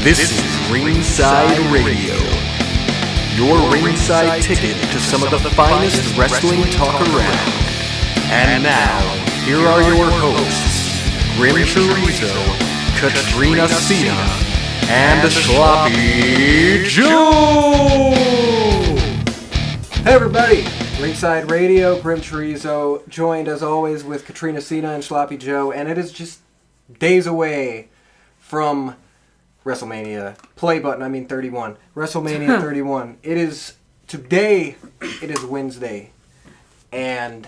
This is Ringside Radio, your ringside ticket to some of the finest wrestling talk around. And now, here are your hosts, Grim Chorizo, Katrina Cena, and the Sloppy Joe! Hey everybody, Ringside Radio, Grim Chorizo, joined as always with Katrina Cena and Sloppy Joe, and it is just days away from WrestleMania. Play button, 31. WrestleMania 31. Today, it is Wednesday, and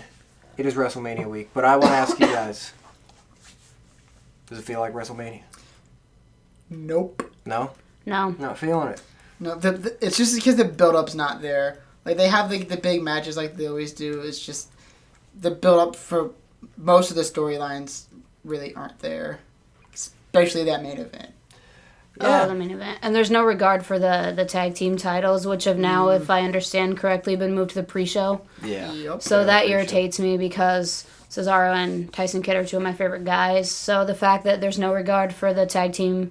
it is WrestleMania week. But I want to ask you guys, does it feel like WrestleMania? Nope. No? No. Not feeling it. No, it's just because the build-up's not there. Like, they have the big matches like they always do. It's just the build-up for most of the storylines really aren't there. Especially that main event. Yeah, the main event. And there's no regard for the tag team titles, which have now, if I understand correctly, been moved to the pre-show. Yeah. Yep. So that irritates me because Cesaro and Tyson Kidd are two of my favorite guys. So the fact that there's no regard for the tag team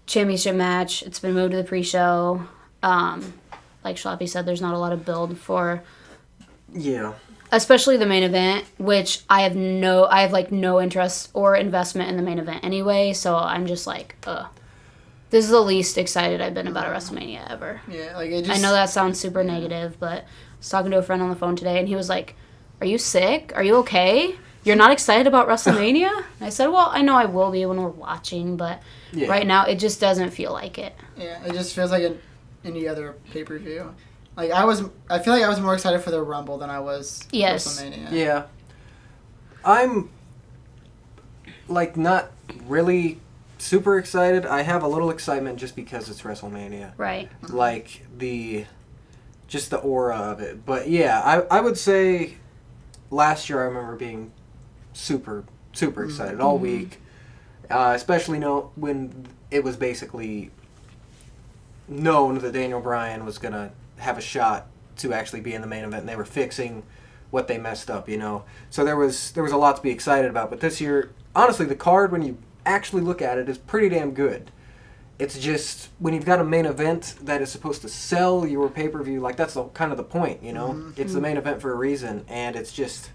championship match, it's been moved to the pre-show. Like Sloppy said, there's not a lot of build for... Yeah. Especially the main event, which I have no interest or investment in the main event anyway, so I'm just like, ugh. This is the least excited I've been about a WrestleMania ever. Yeah, like it just... I know that sounds super negative, but I was talking to a friend on the phone today, and he was like, "Are you sick? Are you okay? You're not excited about WrestleMania?" And I said, "Well, I know I will be when we're watching, but right now it just doesn't feel like it." Yeah, it just feels like any other pay-per-view. Like I feel like I was more excited for the Rumble than I was WrestleMania. Yeah. I'm not really super excited. I have a little excitement just because it's WrestleMania. Right. Like the aura of it. But yeah, I would say last year I remember being super, super excited all week. Especially when it was basically known that Daniel Bryan was going to have a shot to actually be in the main event, and they were fixing what they messed up, So there was a lot to be excited about. But this year, honestly, the card, when you actually look at it, is pretty damn good. It's just when you've got a main event that is supposed to sell your pay-per-view, like that's kind of the point, It's the main event for a reason, and it's just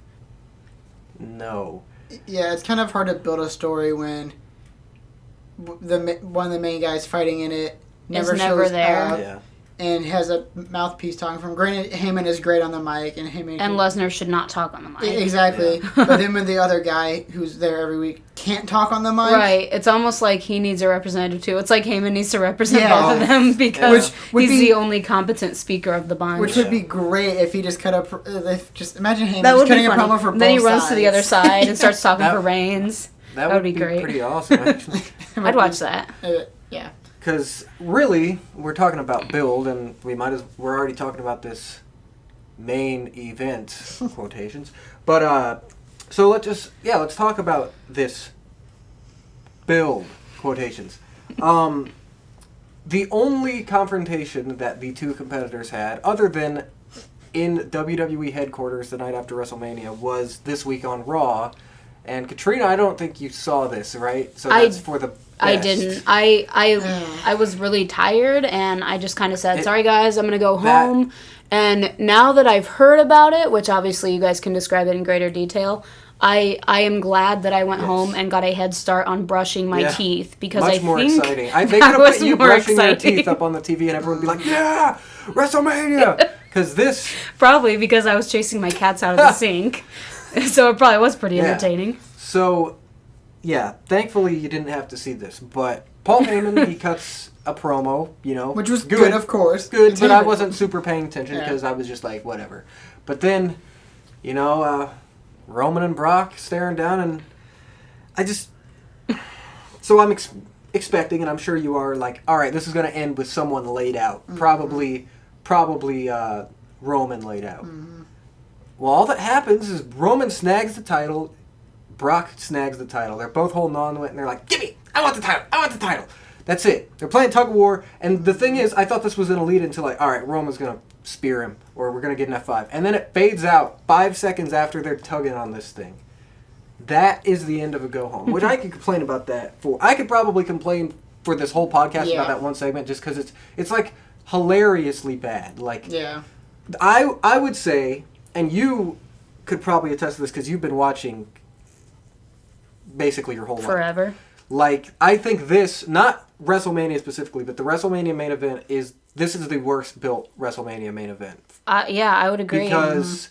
no. Yeah, it's kind of hard to build a story when one of the main guys fighting in it never shows there. up. Yeah. And has a mouthpiece talking from. Granted, Heyman is great on the mic, and Lesnar should not talk on the mic. Exactly, but then when the other guy who's there every week can't talk on the mic, right? It's almost like he needs a representative too. It's like Heyman needs to represent both of them because he's the only competent speaker of the bunch. Which would be great if he just cut up. Just imagine Heyman just cutting a promo for both sides. Then he runs to the other side and starts talking for Reigns. That would be great. Pretty awesome, actually. I'd watch that. Yeah. Because really, we're talking about build, and we're already talking about this main event quotations. But so let's talk about this build quotations. The only confrontation that the two competitors had, other than in WWE headquarters the night after WrestleMania, was this week on Raw. And Katrina, I don't think you saw this, right? So that's for the best. I didn't. I was really tired, and I just kind of said, "Sorry, guys, I'm going to go home." And now that I've heard about it, which obviously you guys can describe it in greater detail, I am glad that I went home and got a head start on brushing my teeth because much I more think exciting. They could have put you brushing your teeth up on the TV, and everyone would be like, "Yeah, WrestleMania!" Because this probably because I was chasing my cats out of the sink. So it probably was pretty entertaining. So, yeah, thankfully you didn't have to see this. But Paul Heyman, he cuts a promo, Which was good, of course. Good, but I wasn't super paying attention because I was just like, whatever. But then, Roman and Brock staring down, and I just... So I'm expecting, and I'm sure you are, like, all right, this is going to end with someone laid out. Mm-hmm. Probably Roman laid out. Mm-hmm. Well, all that happens is Roman snags the title, Brock snags the title. They're both holding on to it, and they're like, "Give me! I want the title! That's it. They're playing tug of war, and the thing is, I thought this was going to lead into like, all right, Roman's going to spear him, or we're going to get an F5. And then it fades out 5 seconds after they're tugging on this thing. That is the end of a go-home, which I could complain about that for. I could probably complain for this whole podcast Yeah. about that one segment, just because it's like hilariously bad. Like, Yeah. I would say, and you could probably attest to this because you've been watching basically your whole life. Forever. Like, I think this, not WrestleMania specifically, but the WrestleMania main event this is the worst built WrestleMania main event. Yeah, I would agree. Because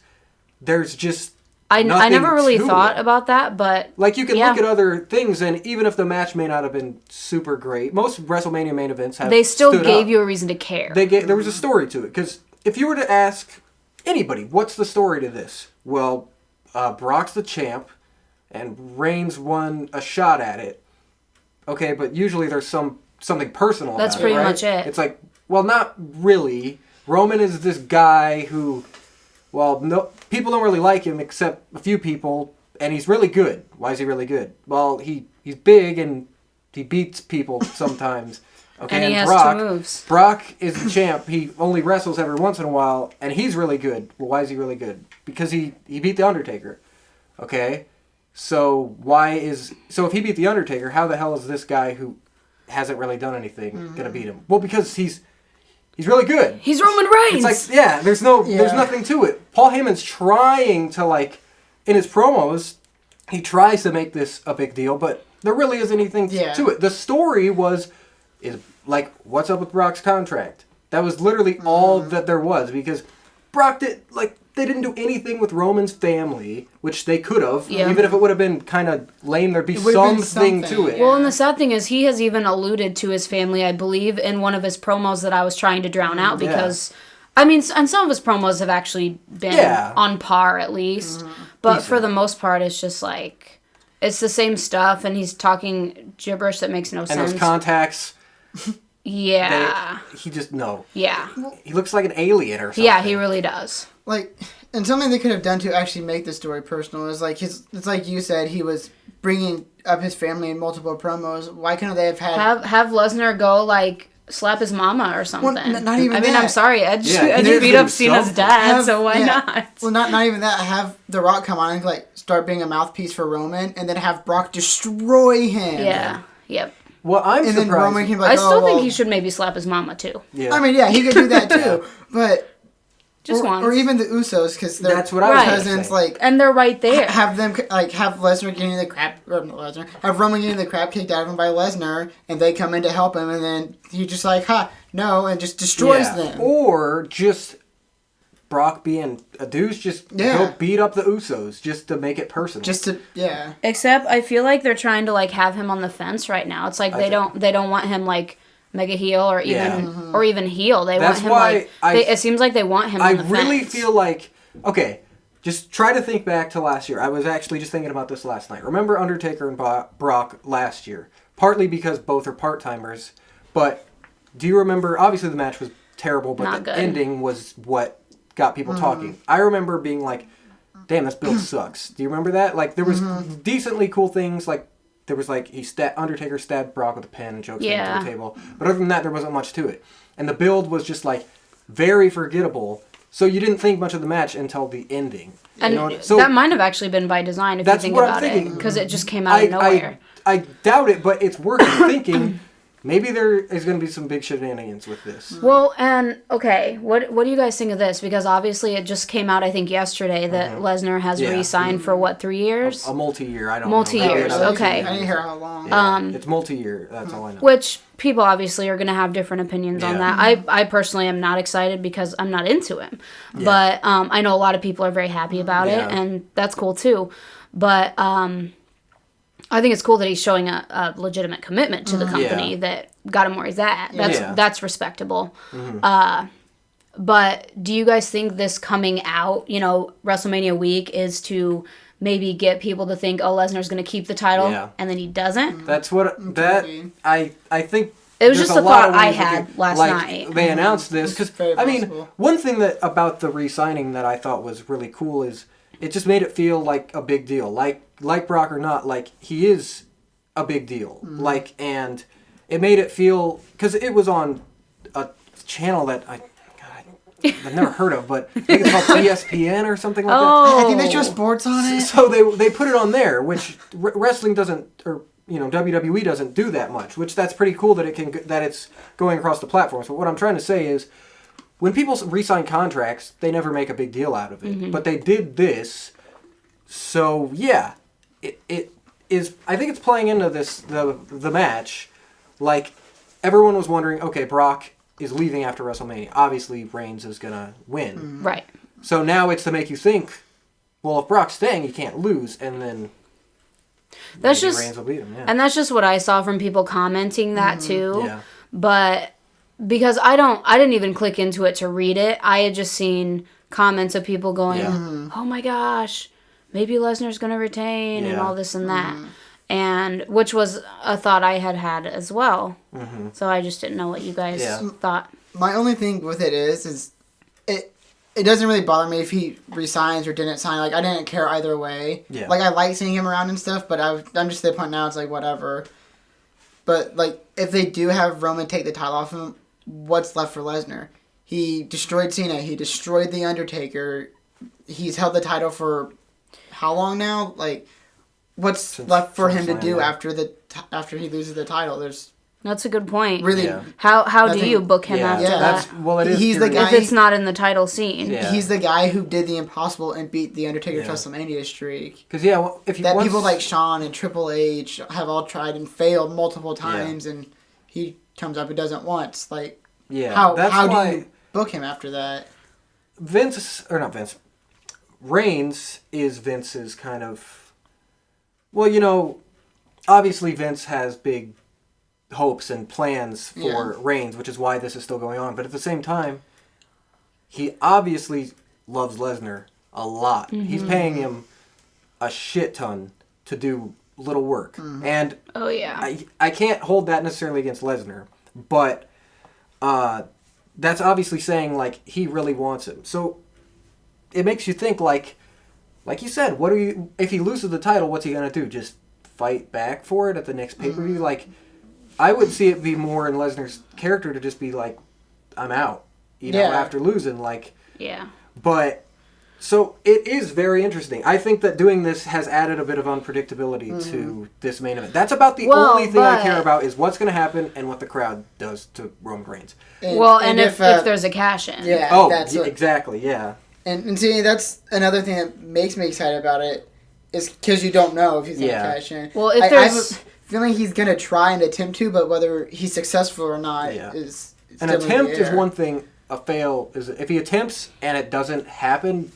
there's just I never really to thought it. about that, but Like, you can yeah. look at other things, and even if the match may not have been super great, most WrestleMania main events have they still stood gave up. you a reason to care. There was a story to it. Because if you were to ask anybody, what's the story to this? Well, Brock's the champ, and Reigns won a shot at it. Okay, but usually there's something personal That's about pretty it, right? much it. It's like, well, not really. Roman is this guy who, well, no, people don't really like him except a few people, and he's really good. Why is he really good? Well, he's big and he beats people sometimes. Okay, And he has Brock, 2 moves. Brock is the champ. He only wrestles every once in a while, and he's really good. Well, why is he really good? Because he beat the Undertaker. Okay, so if he beat the Undertaker, how the hell is this guy who hasn't really done anything gonna beat him? Well, because he's really good. He's Roman Reigns. It's like, yeah, there's nothing to it. Paul Heyman's trying to, like, in his promos, he tries to make this a big deal, but there really isn't anything to it. The story is like, what's up with Brock's contract? That was literally all that there was, because Brock they didn't do anything with Roman's family, which they could have. Yeah. Even if it would have been kind of lame, there'd be would've been something to something, it. Well, and the sad thing is, he has even alluded to his family, I believe, in one of his promos that I was trying to drown out because, I mean, and some of his promos have actually been on par at least, but for the most part, it's just like, it's the same stuff, and he's talking gibberish that makes no sense. And those contacts, yeah. he just, no. Yeah. He looks like an alien or something. Yeah, he really does. Like, and something they could have done to actually make the story personal is like it's like you said, he was bringing up his family in multiple promos. Why couldn't they have had Have Lesnar go, like, slap his mama or something. Well, not even I mean, that. I'm sorry, Edge he beat did up Cena's something. dad, so why not? Well, not even that. Have The Rock come on and like start being a mouthpiece for Roman, and then have Brock destroy him. Yeah. Yep. Well, I'm And surprised. then Roman can be like, I still think well, he should maybe slap his mama too. Yeah. I mean, yeah, he could do that too, but Just or, once. or even the Usos because they're That's what I was gonna cousins. say. Like, And they're right there. have them like have Lesnar getting the crap, or not Lesnar, have Roman getting the crap kicked out of him by Lesnar, and they come in to help him, and then he just like, no, and just destroys them. Or just Brock being a douche, just go beat up the Usos just to make it personal. Just to Except I feel like they're trying to like have him on the fence right now. It's like they don't want him like mega heel or even heel. They That's want him why it seems like they want him on the fence. I really feel like, okay, just try to think back to last year. I was actually just thinking about this last night. Remember Undertaker and Brock last year? Partly because both are part-timers, but do you remember, obviously the match was terrible, but Not the good. ending was what got people talking. I remember being like, damn, this build sucks. Do you remember that? Like, there was decently cool things, like, there was like, Undertaker stabbed Brock with a pen and choked him into the table. But other than that, there wasn't much to it. And the build was just like, very forgettable. So you didn't think much of the match until the ending. And so that might have actually been by design if you think about it. Because it just came out of nowhere. I doubt it, but it's worth thinking. Maybe there is going to be some big shenanigans with this. Well, and okay, what do you guys think of this? Because obviously it just came out, I think, yesterday that Lesnar has re-signed for what, 3 years? A multi-year. I don't know. Multi-years, okay. I didn't hear how long. Yeah, it's multi-year. That's all I know. Which people obviously are going to have different opinions on that. I personally am not excited because I'm not into him. Yeah. But I know a lot of people are very happy about it, and that's cool too. But I think it's cool that he's showing a legitimate commitment to the company that got him where he's at. That's respectable. But do you guys think this coming out, WrestleMania week is to maybe get people to think, oh, Lesnar's going to keep the title, and then he doesn't? That's what I think. It was just a thought I had last night. They announced this because I mean, possible. one thing that about the re-signing that I thought was really cool is it just made it feel like a big deal, like Brock or not, like he is a big deal, and it made it feel because it was on a channel that I've never heard of, but I think it's called ESPN or something like that. I think they show sports on it. So they put it on there, which wrestling doesn't, or WWE doesn't do that much, which that's pretty cool that it's going across the platforms. But what I'm trying to say is, when people re-sign contracts, they never make a big deal out of it. Mm-hmm. But they did this, so yeah, it is. I think it's playing into the match. Like, everyone was wondering, okay, Brock is leaving after WrestleMania. Obviously, Reigns is gonna win. Mm-hmm. Right. So now it's to make you think, well, if Brock's staying, he can't lose, and then that's maybe just Reigns will beat him. Yeah. And that's just what I saw from people commenting that too. Yeah. But because I didn't even click into it to read it. I had just seen comments of people going, "Oh my gosh, maybe Lesnar's going to retain," and all this and that. And which was a thought I had as well. Mm-hmm. So I just didn't know what you guys thought. My only thing with it is it doesn't really bother me if he resigns or didn't sign. Like, I didn't care either way. Yeah. Like, I like seeing him around and stuff, but I'm just at the point now, it's like, whatever. But, like, if they do have Roman take the title off him, what's left for Lesnar? He destroyed Cena. He destroyed The Undertaker. He's held the title for how long now? Like, what's left for him to do after he loses the title? That's a good point. Really, how do you book him after that? Well, it is. He's the guy, if it's not in the title scene. Yeah. He's the guy who did the impossible and beat the Undertaker's WrestleMania streak. Because if people like Shawn and Triple H have all tried and failed multiple times, and he comes up and does it once. Like, how do you book him after that? Reigns is Vince's kind of. Well, obviously Vince has big hopes and plans for Reigns, which is why this is still going on. But at the same time, he obviously loves Lesnar a lot. Mm-hmm. He's paying him a shit ton to do little work. Mm-hmm. And I can't hold that necessarily against Lesnar, but that's obviously saying, like, he really wants him. So it makes you think, like you said, if he loses the title, what's he going to do? Just fight back for it at the next pay-per-view? Mm-hmm. Like, I would see it be more in Lesnar's character to just be like, I'm out, after losing. Like, But, so it is very interesting. I think that doing this has added a bit of unpredictability to this main event. That's about the only thing I care about is what's going to happen and what the crowd does to Roman Reigns. And if there's a cash-in. Yeah. Oh, exactly, yeah. And see, that's another thing that makes me excited about it, is because you don't know if he's going to cash in. Well, if there's... feeling he's going to try and attempt to, but whether he's successful or not is an attempt is one thing. A fail is if he attempts and it doesn't happen,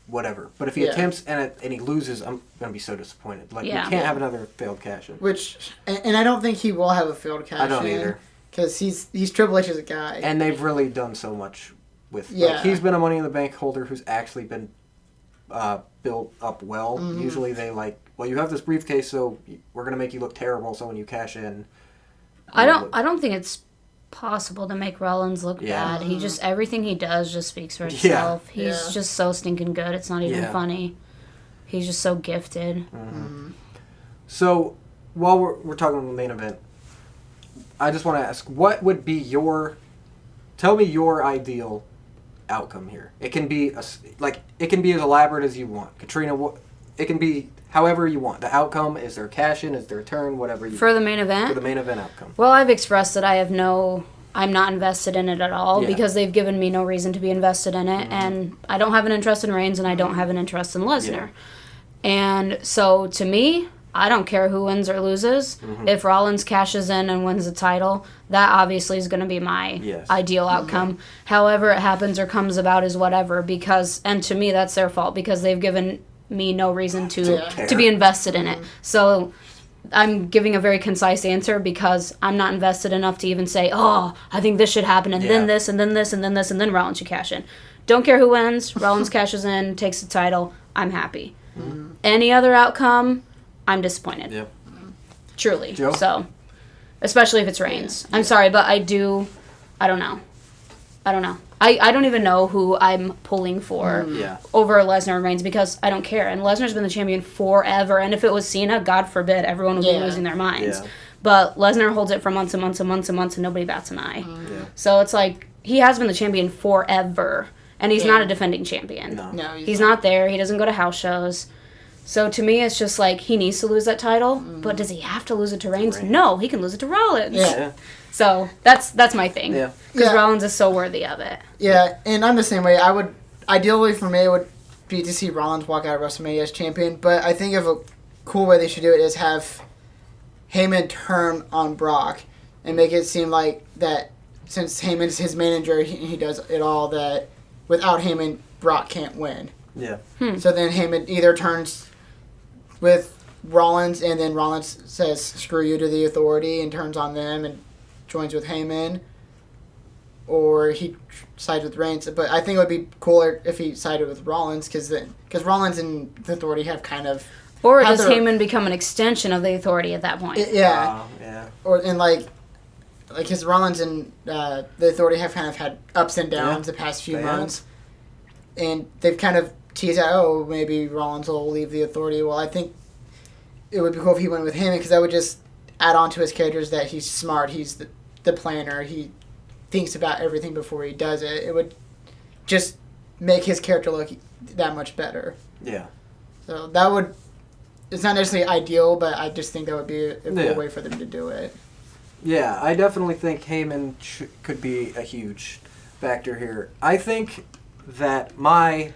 whatever. But if he attempts and he loses, I'm going to be so disappointed. Like, we can't have another failed cash-in. And I don't think he will have a failed cash-in. I don't either. Because he's Triple H's guy. And they've really done so much with... Like, he's been a Money in the Bank holder who's actually been built up well. Mm-hmm. Usually they you have this briefcase, so we're going to make you look terrible, so when you cash in... I don't think it's possible to make Rollins look bad. He just... Everything he does just speaks for itself. He's just so stinking good, it's not even funny. He's just so gifted. Mm-hmm. Mm-hmm. So, while we're talking about the main event, I just want to ask, what would be tell me your ideal outcome here. It can be as elaborate as you want. Katrina, it can be however you want. The outcome, is there a cash-in, is there a turn, whatever you For the main event? For the main event outcome. Well, I've expressed that I'm not invested in it at all because they've given me no reason to be invested in it, and I don't have an interest in Reigns and I don't have an interest in Lesnar. Yeah. And so, to me, I don't care who wins or loses. Mm-hmm. If Rollins cashes in and wins the title, that obviously is going to be my ideal outcome. Mm-hmm. However it happens or comes about is whatever, and to me that's their fault because they've given me no reason to be invested in it. So I'm giving a very concise answer because I'm not invested enough to even say, oh, I think this should happen, and then this, and then this, and then this, and then Rollins should cash in. Don't care who wins. Rollins cashes in, takes the title. I'm happy. Mm-hmm. Any other outcome, I'm disappointed. Yep. Truly. Joe? So, especially if it's Reigns. I'm sorry, but I don't know. I don't even know who I'm pulling for over Lesnar and Reigns because I don't care. And Lesnar's been the champion forever. And if it was Cena, God forbid, everyone would be losing their minds. Yeah. But Lesnar holds it for months and months and months and months, and nobody bats an eye. Yeah. So it's like, he has been the champion forever. And he's not a defending champion. No he's not there. He doesn't go to house shows. So to me, it's just like he needs to lose that title, but does he have to lose it to Reigns? No, he can lose it to Rollins. Yeah. So that's my thing. Yeah. Because Rollins is so worthy of it. Yeah, and I'm the same way. Ideally for me, it would be to see Rollins walk out of WrestleMania as champion, but I think a cool way they should do it is have Heyman turn on Brock and make it seem like that since Heyman's his manager, he does it all, that without Heyman, Brock can't win. Yeah. So then Heyman either turns with Rollins and then Rollins says screw you to the Authority and turns on them and joins with Heyman, or he sides with Reigns. But I think it would be cooler if he sided with Rollins because Rollins and the Authority have kind of... Or does Heyman become an extension of the Authority at that point? Yeah. Yeah. Or and like his Rollins and the Authority have kind of had ups and downs the past few months, and they've kind of teased out, oh, maybe Rollins will leave the Authority. Well, I think it would be cool if he went with him because that would just add on to his characters that he's smart, he's the planner, he thinks about everything before he does it. It would just make his character look that much better. Yeah. So that would... It's not necessarily ideal, but I just think that would be a cool way for them to do it. Yeah, I definitely think Heyman could be a huge factor here. I think that my,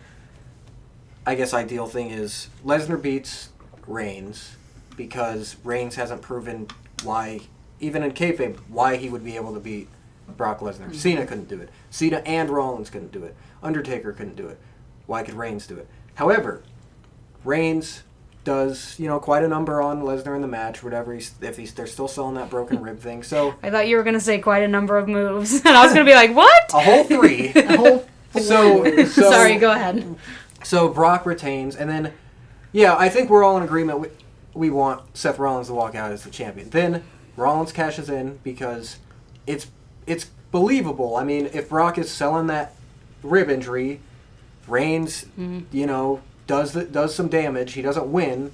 ideal thing is Lesnar beats Reigns because Reigns hasn't proven why, even in kayfabe, why he would be able to beat Brock Lesnar. Mm-hmm. Cena couldn't do it. Cena and Rollins couldn't do it. Undertaker couldn't do it. Why could Reigns do it? However, Reigns does, quite a number on Lesnar in the match, whatever. They're still selling that broken rib thing. So I thought you were going to say quite a number of moves, and I was going to be like, what? A whole 3. A whole 4. So sorry, go ahead. So Brock retains, and then, I think we're all in agreement. We want Seth Rollins to walk out as the champion. Then Rollins cashes in because it's believable. I mean, if Brock is selling that rib injury, Reigns, does some damage. He doesn't win.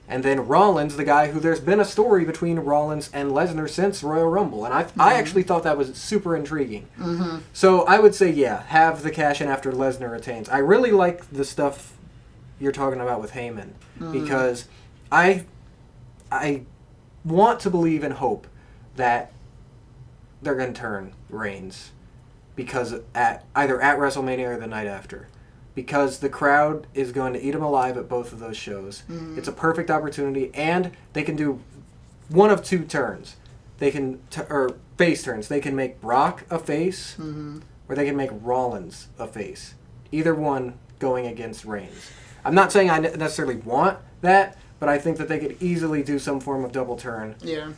And then Rollins, the guy who there's been a story between Rollins and Lesnar since Royal Rumble. And I actually thought that was super intriguing. Mm-hmm. So I would say, have the cash in after Lesnar retains. I really like the stuff you're talking about with Heyman. Because I want to believe and hope that they're going to turn Reigns. Because either at WrestleMania or the night after. Because the crowd is going to eat him alive at both of those shows. Mm-hmm. It's a perfect opportunity, and they can do one of 2 turns. They can, or face turns. They can make Brock a face, or they can make Rollins a face. Either one going against Reigns. I'm not saying I necessarily want that, but I think that they could easily do some form of double turn. Yeah.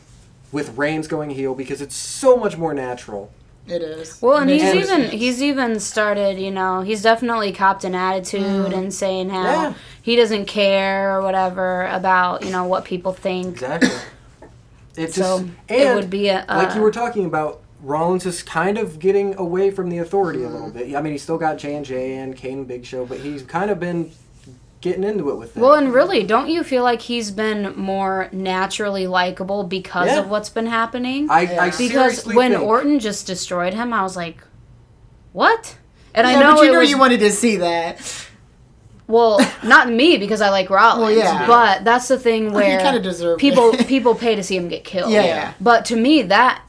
With Reigns going heel, because it's so much more natural. It is. Well, and he's even started, he's definitely copped an attitude and saying how he doesn't care or whatever about, what people think. Exactly. It would be like you were talking about, Rollins is kind of getting away from the Authority a little bit. I mean, he's still got J&J and Kane and Big Show, but he's kind of been getting into it with them. Well, and really, don't you feel like he's been more naturally likable because of what's been happening? Because when Orton just destroyed him, I was like, what? And I know but you wanted to see that. Well, not me because I like Rollins. Well, but that's the thing where he kind of deserved people pay to see him get killed. Yeah. But to me, that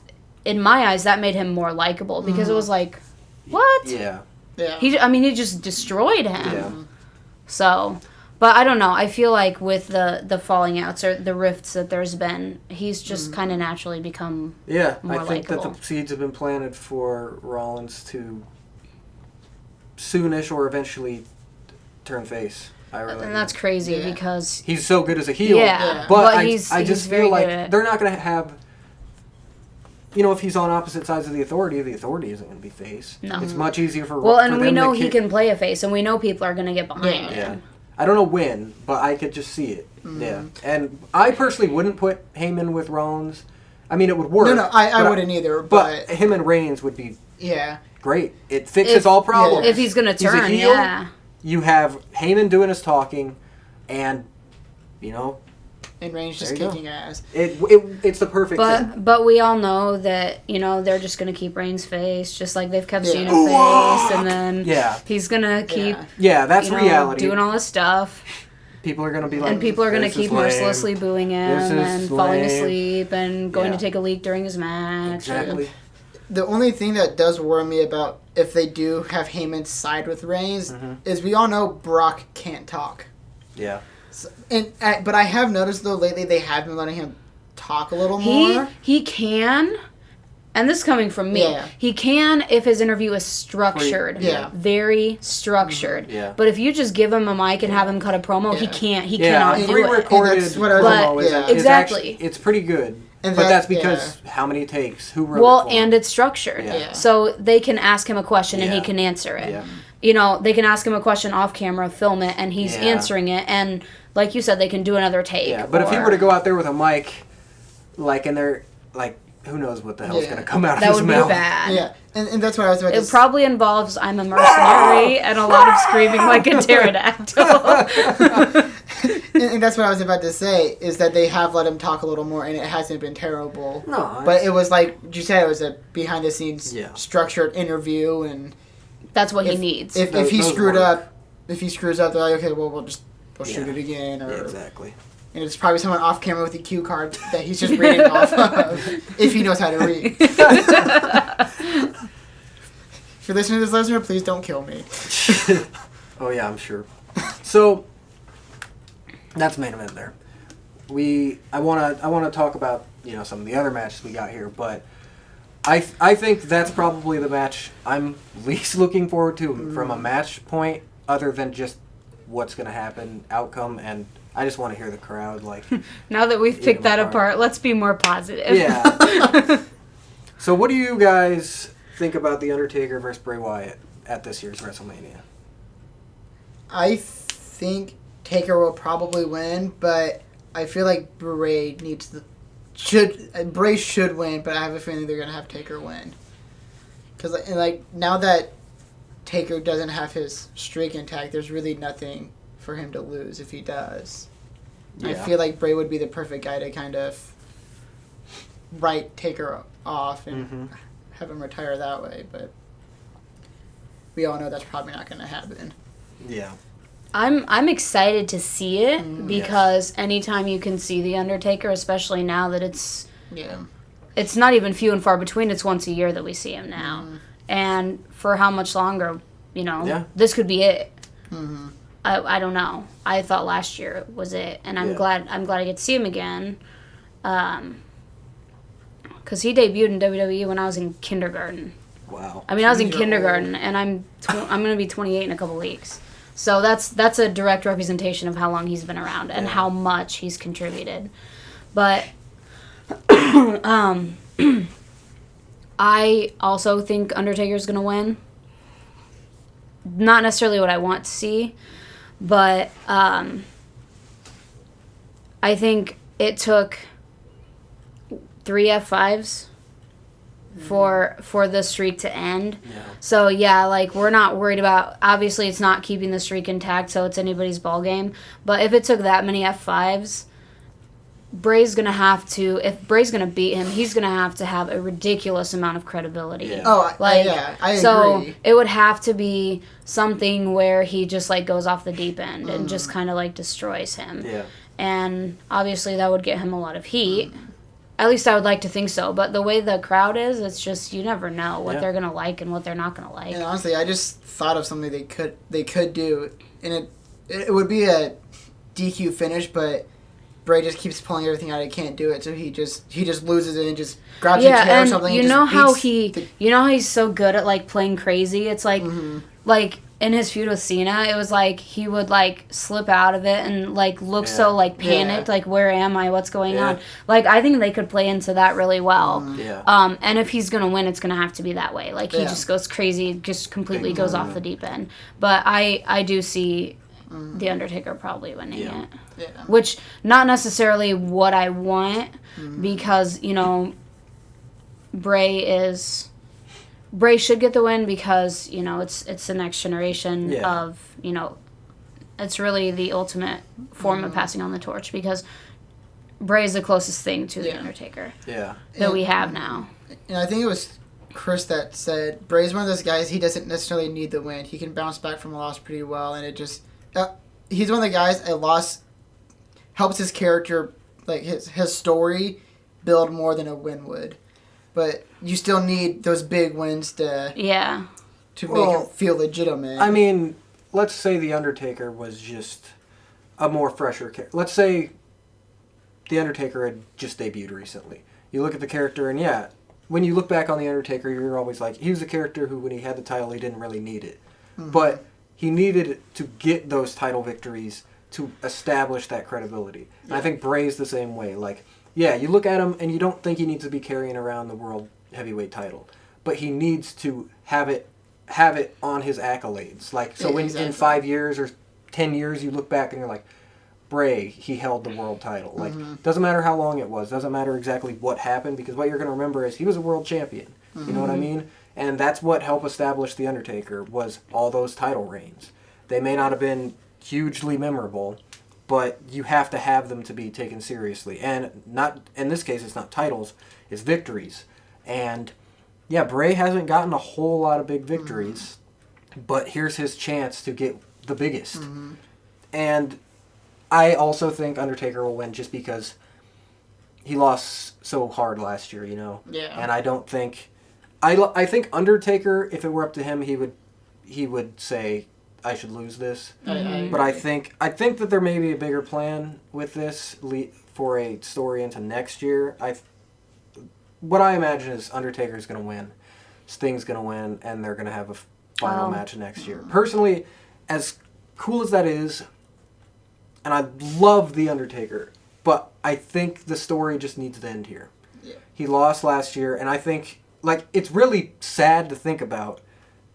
in my eyes, that made him more likable because it was like, what? Yeah. He just destroyed him. Yeah. So, but I don't know. I feel like with the falling outs or the rifts that there's been, he's just kind of naturally become more I think likable. that the seeds have been planted for Rollins to soonish or eventually turn face. And that's crazy because he's so good as a heel. Yeah, but I he's just feel like they're not going to have. If he's on opposite sides of the Authority isn't going to be face. No. It's much easier for and we know he can play a face, and we know people are going to get behind him. I don't know when, but I could just see it. Mm-hmm. Yeah. And I personally wouldn't put Heyman with Rollins. I mean, it would work. No, I wouldn't either. But him and Reigns would be great. It fixes all all problems. If he's going to turn, he's a heel, you have Heyman doing his talking, and, and Reigns just kicking ass. It's the perfect thing. But we all know that, they're just going to keep Reigns' face, just like they've kept Cena's face, and then he's going to keep that's reality. doing all this stuff. people are gonna be like, and people are gonna "This is keep lame. mercilessly booing him This is and falling lame." asleep and going Yeah. to take a leak during his match. Exactly. The only thing that does worry me about if they do have Heyman side with Reigns is we all know Brock can't talk. Yeah. So, but I have noticed though lately they have been letting him talk a little more. He can, and this is coming from me. Yeah. He can if his interview is structured. Yeah. Very structured. Yeah. But if you just give him a mic and have him cut a promo, he Yeah. can't. He Yeah, cannot a do it. pre-recorded And that's what I was- promo is yeah. it's Exactly. actually- it's pretty good. And But that- that's because how many takes? Who wrote Well, it for him? and it's structured. Yeah. So they can ask him a question and he Yeah. can answer it. Yeah. You know, they can ask him a question off camera, film it, and he's Yeah. answering it. And like you said, they can do another take. Yeah, but if he or- were to go out there with a mic, like, and they're, like, who knows what the hell's Yeah. going to come out that of his would be mouth. bad. Yeah, and that's what I was about to It probably involves "I'm a mercenary" and a lot of screaming like a pterodactyl. and that's what I was about to say is that they have let him talk a little more, and it hasn't been terrible. No, But it was like you said, it was a behind the scenes Yeah. structured interview, and That's what he needs. if he Those screwed work. up, if he screws up, they're like, okay, well we'll shoot Yeah. it again, or Yeah, exactly. and it's probably someone off camera with a cue card that he's just reading off of if he knows how to read. If you're listening to this, listener, please don't kill me. Oh, yeah, I'm sure. So, that's main event there. I wanna talk about, some of the other matches we got here, but I think that's probably the match I'm least looking forward to from a match point, other than just what's gonna happen, outcome, and I just want to hear the crowd like. Now that we've Eat picked 'em that apart. apart, let's be more positive. Yeah. So, what do you guys think about The Undertaker versus Bray Wyatt at this year's WrestleMania? I think Taker will probably win, but I feel like Bray should win, but I have a feeling they're gonna have Taker win. Because now that Taker doesn't have his streak intact, there's really nothing for him to lose if he does. I Yeah. feel like Bray would be the perfect guy to kind of write Taker off and have him retire that way, but we all know that's probably not going to happen. Yeah. I'm excited to see it because anytime you can see the Undertaker, especially now that it's not even few and far between. It's once a year that we see him now, and for how much longer? This could be it. I don't know. I thought last year was it, and I'm glad I get to see him again. Because he debuted in WWE when I was in kindergarten. Wow. I mean, I was in You're kindergarten, and I'm going to be 28 in a couple weeks. So that's a direct representation of how long he's been around and how much he's contributed. But I also think Undertaker's going to win. Not necessarily what I want to see, but I think it took 3 F5s for the streak to end. Yeah. So yeah, we're not worried about, obviously it's not keeping the streak intact, so it's anybody's ball game. But if it took that many F5s, if Bray's gonna beat him, he's gonna have a ridiculous amount of credibility. Yeah. Oh, I so agree. it would have to be something where he just goes off the deep end and just kind of destroys him. Yeah. And obviously that would get him a lot of heat. At least I would like to think so. But the way the crowd is, it's just, you never know what they're going to like and what they're not going to like. And honestly, I just thought of something they could do, and it would be a DQ finish, but Bray just keeps pulling everything out. He can't do it, so he just loses it and just grabs a chair or something. You and know just how beats you know how he's so good at playing crazy. It's like in his feud with Cena, it was he would slip out of it and look so panicked, where am I? What's going on? I think they could play into that really well. Yeah. And if he's gonna win, it's gonna have to be that way. He just goes crazy, just completely goes off the deep end. But I do see the Undertaker probably winning it. Yeah. Which not necessarily what I want because Bray should get the win because it's the next generation of it's really the ultimate form of passing on the torch because Bray is the closest thing to the Undertaker that we have now. And I think it was Chris that said Bray's one of those guys, he doesn't necessarily need the win. He can bounce back from a loss pretty well, and it just he's one of the guys a loss helps his character, like his story, build more than a win would. But you still need those big wins to make him feel legitimate. I mean, let's say The Undertaker was just a more fresher character. Let's say The Undertaker had just debuted recently. You look at the character, and yeah, when you look back on The Undertaker, you're always like, he was a character who, when he had the title, he didn't really need it. Mm-hmm. But he needed it to get those title victories to establish that credibility. Yeah. And I think Bray's the same way. Like, yeah, you look at him, and you don't think he needs to be carrying around the World Heavyweight title. But he needs to have it on his accolades. Like, so when in 5 years or 10 years, you look back and you're like, Bray, he held the world title. Like, doesn't matter how long it was, doesn't matter exactly what happened, because what you're going to remember is he was a world champion. You know what I mean? And that's what helped establish The Undertaker, was all those title reigns. They may not have been hugely memorable, but you have to have them to be taken seriously. And not in this case, it's not titles, it's victories. And yeah, Bray hasn't gotten a whole lot of big victories, but here's his chance to get the biggest. And I also think Undertaker will win just because he lost so hard last year, you know? Yeah. And I don't think... I think Undertaker, if it were up to him, he would say, I should lose this. But I think that there may be a bigger plan with this for a story into next year. What I imagine is Undertaker's going to win, Sting's going to win, and they're going to have a final match next year. Personally, as cool as that is, and I love The Undertaker, but I think the story just needs to end here. Yeah. He lost last year, and I think, like, it's really sad to think about,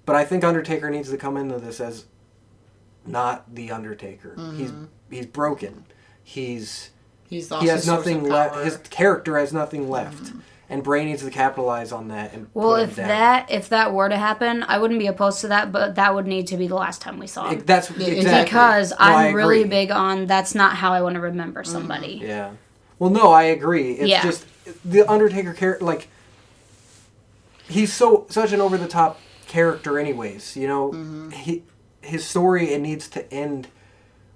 but I think Undertaker needs to come into this as not The Undertaker. He's broken. He has nothing left. His character has nothing left. And Bray needs to capitalize on that. And if that were to happen, I wouldn't be opposed to that, but that would need to be the last time we saw him. Exactly. Because I'm really big on that's not how I want to remember somebody. Yeah. Well, no, I agree. It's just the Undertaker character. Like, he's such an over the top character, anyways. You know, his story, it needs to end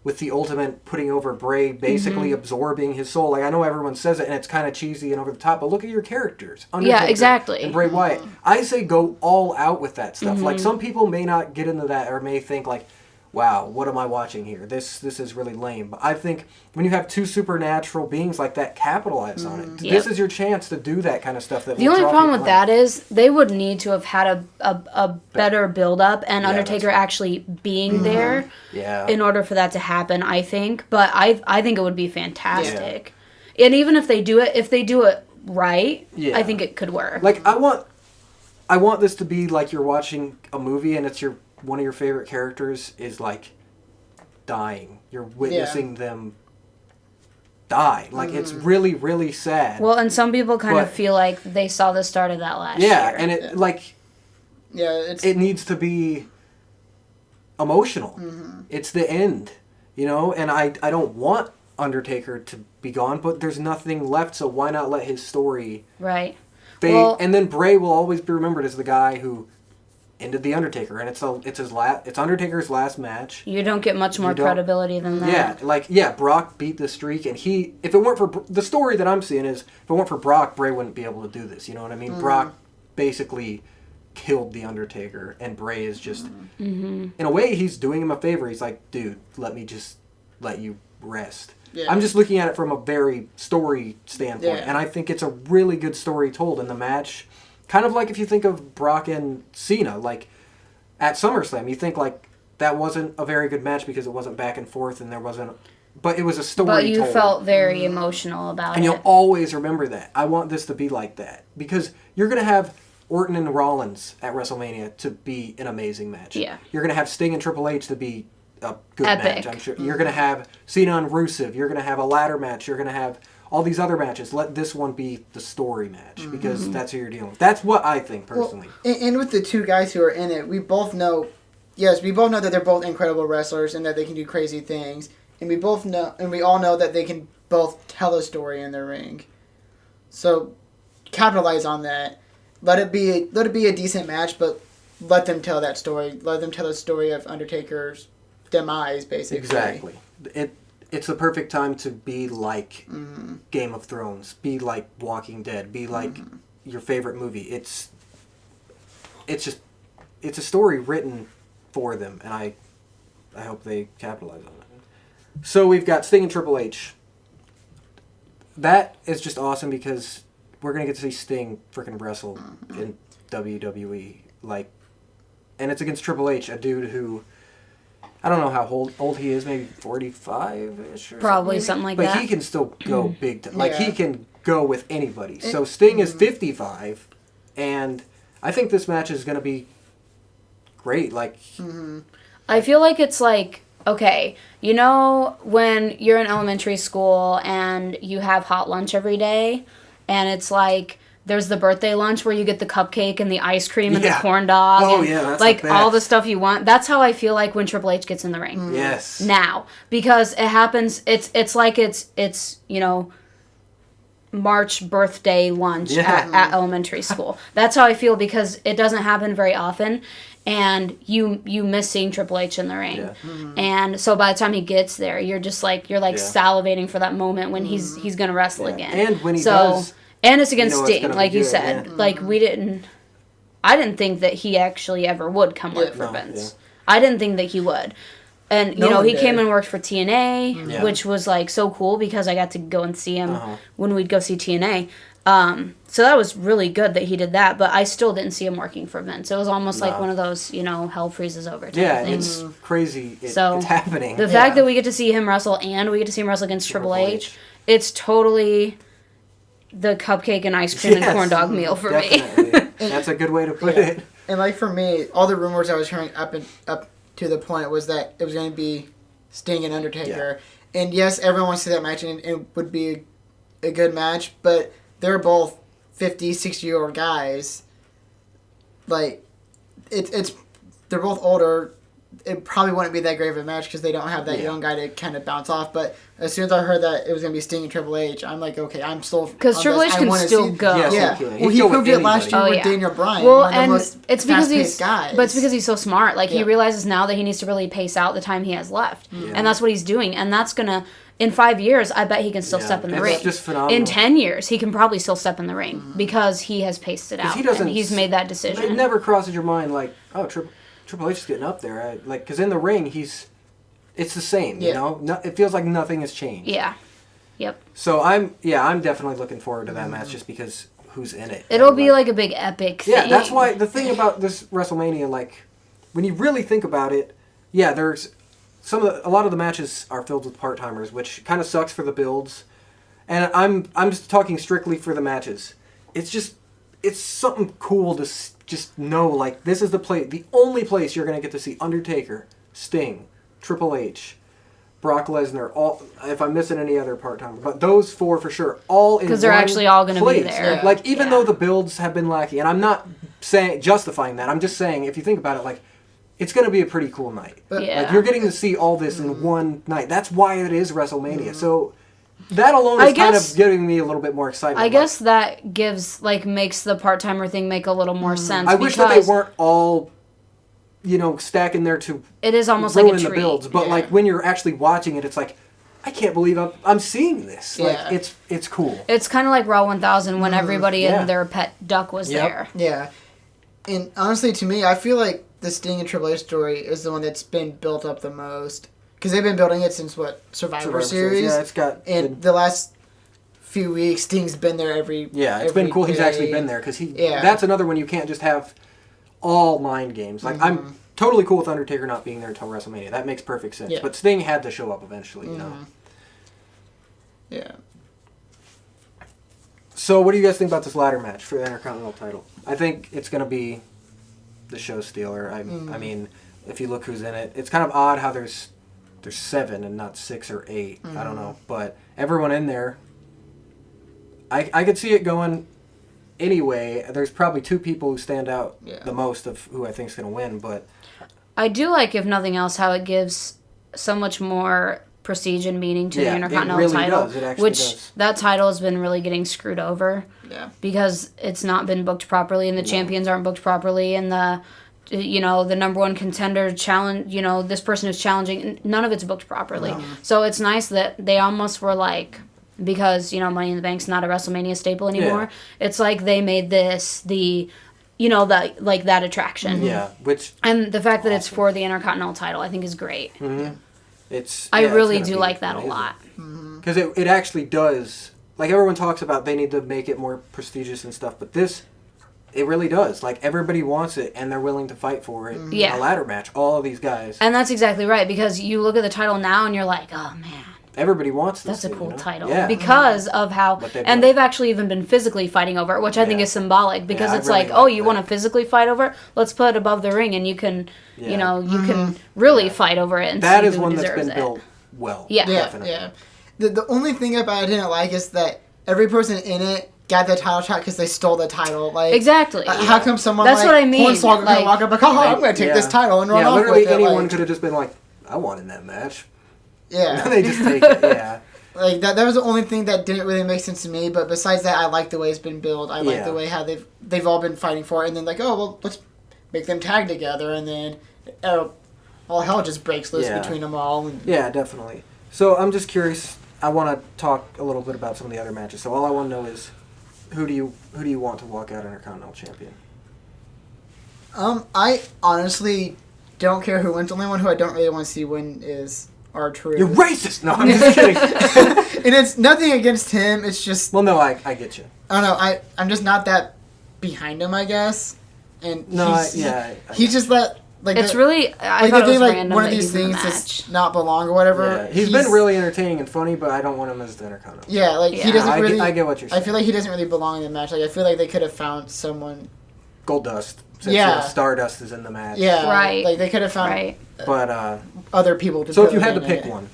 with the ultimate putting over Bray, basically absorbing his soul. Like, I know everyone says it, and it's kind of cheesy and over the top, but look at your characters. Undertaker and Bray Wyatt. I say go all out with that stuff. Like, some people may not get into that or may think, like, wow, what am I watching here? This is really lame. But I think when you have two supernatural beings like that, capitalize on it. This is your chance to do that kind of stuff. The only problem with that is they would need to have had a better build-up and Undertaker actually being there in order for that to happen, I think. But I think it would be fantastic. Yeah. And even if they do it right, I think it could work. Like, I want this to be like you're watching a movie and it's one of your favorite characters is, like, dying. You're witnessing them die. Like, it's really, really sad. Well, and some people kind of feel like they saw the start of that last year. Yeah, and it needs to be emotional. It's the end, you know? And I don't want Undertaker to be gone, but there's nothing left, so why not let his story... Right. And then Bray will always be remembered as the guy who ended The Undertaker, and it's Undertaker's last match. You don't get much more credibility than that. Yeah, Brock beat the streak, and if it weren't for the story that I'm seeing is, if it weren't for Brock, Bray wouldn't be able to do this. You know what I mean? Brock basically killed The Undertaker, and Bray is just, in a way, he's doing him a favor. He's like, dude, let me just let you rest. Yeah. I'm just looking at it from a very story standpoint, and I think it's a really good story told in the match. Kind of like if you think of Brock and Cena, like at SummerSlam, you think like that wasn't a very good match because it wasn't back and forth and there wasn't, but it was a story. But you felt very emotional about it. And you'll always remember that. I want this to be like that because you're going to have Orton and Rollins at WrestleMania to be an amazing match. Yeah. You're going to have Sting and Triple H to be a good match, I'm sure. You're going to have Cena and Rusev. You're going to have a ladder match. You're going to have all these other matches. Let this one be the story match because that's who you're dealing with. That's what I think personally. Well, and with the two guys who are in it, we both know that they're both incredible wrestlers and that they can do crazy things. And we all know that they can both tell a story in the ring. So capitalize on that. Let it be a decent match, but let them tell that story. Let them tell the story of Undertaker's demise, basically. Exactly. It's the perfect time to be like Game of Thrones, be like Walking Dead, be like your favorite movie. It's a story written for them, and I hope they capitalize on it. So we've got Sting and Triple H. That is just awesome because we're gonna get to see Sting freaking wrestle in WWE, and it's against Triple H, a dude who. I don't know how old he is, maybe 45-ish or Probably something like but that. But he can still go big time. Like, he can go with anybody. So Sting is 55, and I think this match is going to be great. Like, I feel like it's like, okay, you know when you're in elementary school and you have hot lunch every day, and it's like... There's the birthday lunch where you get the cupcake and the ice cream and the corn dog. Oh, and, yeah, that's like the best. all the stuff you want. That's how I feel like when Triple H gets in the ring. Yes. Now, because it happens. It's like it's you know, March birthday lunch at elementary school. That's how I feel because it doesn't happen very often, and you miss seeing Triple H in the ring. Yeah. And so by the time he gets there, you're salivating for that moment when he's gonna wrestle again. And when he does. And it's against it's Sting, gonna like be you good, said. yeah. Like, I didn't think that he actually ever would come work for Vince. I didn't think that he would. And, you know, he came and worked for TNA, which was, like, so cool because I got to go and see him when we'd go see TNA. So that was really good that he did that, but I still didn't see him working for Vince. It was almost like one of those, you know, hell freezes over type of things. It's crazy. It's happening. The fact that we get to see him wrestle and we get to see him wrestle against Triple H, it's totally... the cupcake and ice cream and corn dog meal for me. That's a good way to put it. And like for me, all the rumors I was hearing up to the point was that it was going to be Sting and Undertaker. Yeah. And yes, everyone wants to see that match and it would be a good match, but they're both 50, 60-year-old guys. Like, they're both older. It probably wouldn't be that great of a match because they don't have that young guy to kind of bounce off. But as soon as I heard that it was going to be Sting and Triple H, I'm like, okay, I'm still... Because Triple H can still go. Yes, Well, he proved it last year with Daniel Bryan. Well, and it's because he's... guys. But it's because he's so smart. Like, he realizes now that he needs to really pace out the time he has left. Yeah. And that's what he's doing. And that's going to... In 5 years, I bet he can still step in the ring. Just phenomenal. In 10 years, he can probably still step in the ring because he has paced it out. And he's made that decision. It never crosses your mind like, oh, Triple H is getting up there. Because in the ring, it's the same, you know? It feels like nothing has changed. Yeah. Yep. So I'm definitely looking forward to that match just because who's in it. It'll be like a big epic thing. Yeah, that's why the thing about this WrestleMania, like, when you really think about it, there's a lot of the matches are filled with part-timers, which kind of sucks for the builds. And I'm just talking strictly for the matches. It's something cool to just know, like, this is the only place you're going to get to see Undertaker, Sting, Triple H, Brock Lesnar, all, if I'm missing any other part-timers, but those four for sure, all in one place. Because they're actually all going to be there. Yeah. Like, even though the builds have been lacking, and I'm not justifying that, I'm just saying, if you think about it, like, it's going to be a pretty cool night. Like, you're getting to see all this in one night. That's why it is WrestleMania. So that alone is kind of giving me a little bit more excitement. I guess that makes the part-timer thing make a little more sense. I wish that they weren't all, stacking there to it is almost ruin like a treat. the builds. But like when you're actually watching it, it's like, I can't believe I'm seeing this. Like, it's cool. It's kind of like Raw 1000 when everybody and their pet duck was there. Yeah. And honestly, to me, I feel like the Sting and Triple H story is the one that's been built up the most. Because they've been building it since, Survivor Series? Yeah, it's got... And the last few weeks, Sting's been there every it's been cool he's actually been there. Because that's another one you can't just have all mind games. Like, I'm totally cool with Undertaker not being there until WrestleMania. That makes perfect sense. Yeah. But Sting had to show up eventually, you know? Yeah. So what do you guys think about this ladder match for the Intercontinental title? I think it's going to be the show stealer. I mean, if you look who's in it, it's kind of odd how there's 7 and not 6 or 8. I don't know, but everyone in there, I could see it going anyway. There's probably 2 people who stand out the most of who I think is going to win, but I do like, if nothing else, how it gives so much more prestige and meaning to the Intercontinental really title, does. It actually which does. That title has been really getting screwed over. Yeah. Because it's not been booked properly, and the champions aren't booked properly, and the the number one contender challenge, this person is challenging. None of it's booked properly. So it's nice that they almost were like, because, Money in the Bank's not a WrestleMania staple anymore. Yeah. It's like they made this that attraction. Yeah, and the fact that it's for the Intercontinental title, I think is great. Mm-hmm. I really do like that a lot. Because it actually does, like everyone talks about they need to make it more prestigious and stuff, but it really does. Like, everybody wants it, and they're willing to fight for it in a ladder match. All of these guys. And that's exactly right, because you look at the title now, and you're like, oh, man. Everybody wants this. That's a cool title. Yeah. Because of how... And they've actually even been physically fighting over it, which I think is symbolic, because it's really you want to physically fight over it? Let's put it above the ring, and you can, you can really fight over it and see who deserves it. That is one that's been built well. Yeah. Definitely. Yeah. The only thing about it I didn't like is that every person in it got the title shot because they stole the title. Like, exactly. How come someone That's what I mean. Hornswoggle can walk up like, I'm going to take this title and run off with it. Literally anyone could have just been like, I won in that match. Yeah. They just take it, yeah. Like, that was the only thing that didn't really make sense to me, but besides that, I like the way it's been built. I like the way how they've all been fighting for it, and then let's make them tag together, and then all hell just breaks loose between them all. Yeah, definitely. So I'm just curious. I want to talk a little bit about some of the other matches. So all I want to know is, who do you want to walk out Intercontinental Champion? I honestly don't care who wins. The only one who I don't really want to see win is R-Truth. You're racist! No, I'm just kidding. And it's nothing against him. It's just... Well, no, I get you. I don't know. I'm just not that behind him, I guess. And he's just that... Like it's really... I thought it was random one of these things that's not belong or whatever. Yeah. He's been really entertaining and funny, but I don't want him as the Intercontinental. Yeah, he doesn't really... I get what you're saying. I feel like he doesn't really belong in the match. Like, I feel like they could have found someone... Goldust. Since Stardust is in the match. Yeah. Right. Like, they could have found but, other people to So if you had to pick one...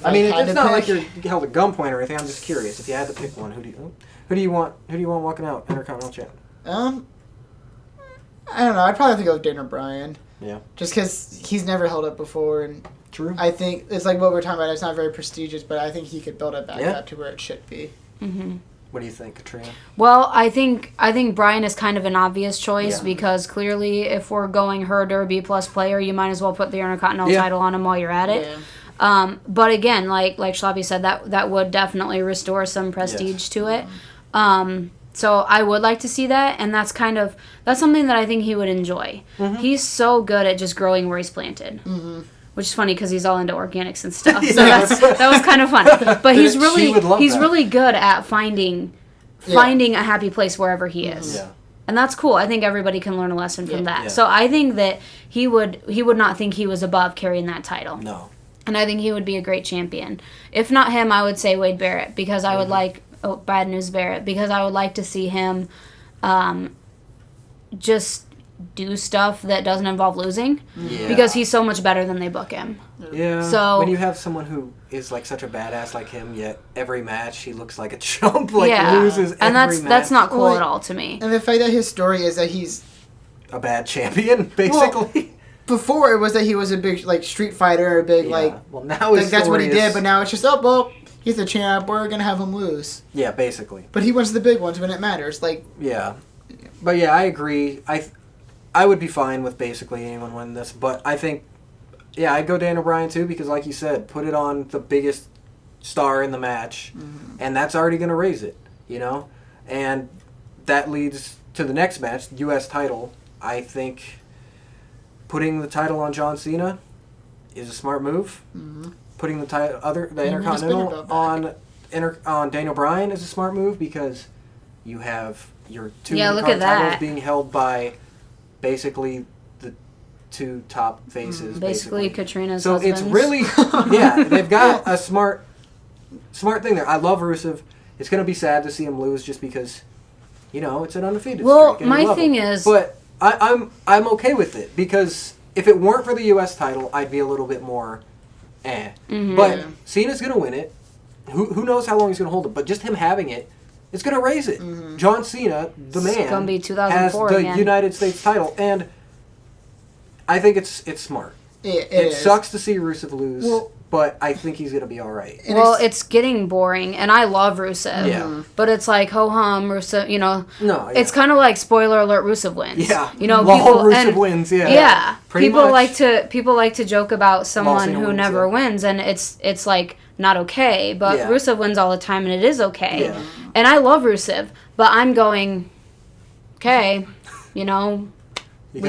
I mean, it's not like you're held at gunpoint or anything. I'm just curious. If you had to pick one, who do you want walking out Intercontinental Champ? I don't know. I'd probably have to go with Daniel Bryan. Yeah. Just because he's never held up before, and true. I think it's like what we're talking about. It's not very prestigious, but I think he could build it back up to where it should be. Mm-hmm. What do you think, Katrina? Well, I think Bryan is kind of an obvious choice because clearly, if we're going Herd or B+ player, you might as well put the Intercontinental title on him while you're at it. Yeah. But again, like Schlappy said, that would definitely restore some prestige to it. So I would like to see that, and that's something that I think he would enjoy. Mm-hmm. He's so good at just growing where he's planted. Mm-hmm. Which is funny because he's all into organics and stuff. So that was kind of funny. But he's really good at finding a happy place wherever he is. Yeah. And that's cool. I think everybody can learn a lesson from that. Yeah. So I think that he would not think he was above carrying that title. No. And I think he would be a great champion. If not him, I would say Wade Barrett because I would like Bad News Barrett because I would like to see him just do stuff that doesn't involve losing because he's so much better than they book him. Yeah. So when you have someone who is like such a badass like him, yet every match he looks like a chump, loses and every match. That's not cool at all to me. And the fact that his story is that he's a bad champion, basically. Well, before it was that he was a big street fighter, a big Well, now that's what he did, but now it's just he's the champ. We're gonna have him lose. Yeah, basically. But he wins the big ones when it matters. Yeah, but I agree. I would be fine with basically anyone winning this, but I think, I'd go Daniel Bryan too because, like you said, put it on the biggest star in the match, and that's already going to raise it, And that leads to the next match, U.S. title. I think putting the title on John Cena is a smart move. Mm-hmm. Putting the Intercontinental on Daniel Bryan is a smart move because you have your two Intercontinental titles being held by basically the two top faces. Basically Katrina's so husbands. It's really, they've got a smart thing there. I love Rusev. It's going to be sad to see him lose just because, it's an undefeated streak. My thing is... But I'm okay with it because if it weren't for the U.S. title, I'd be a little bit more Mm-hmm. But Cena's going to win it. Who knows how long he's going to hold it, but just him having it, it's going to raise it. Mm-hmm. John Cena, the man, it's gonna be 2004 has the again. United States title, and I think it's smart. It sucks to see Rusev lose, but I think he's going to be all right. Well, it's getting boring, and I love Rusev. Yeah. But it's like, ho-hum, Rusev, No, yeah. It's kind of like, spoiler alert, Rusev wins. Yeah. People... Rusev wins, yeah. Yeah. Pretty People much. like to joke about someone Cena who wins, never yeah. wins, and it's like, not okay. But Yeah. Rusev wins all the time, and it is okay. Yeah. And I love Rusev, but I'm going, okay, we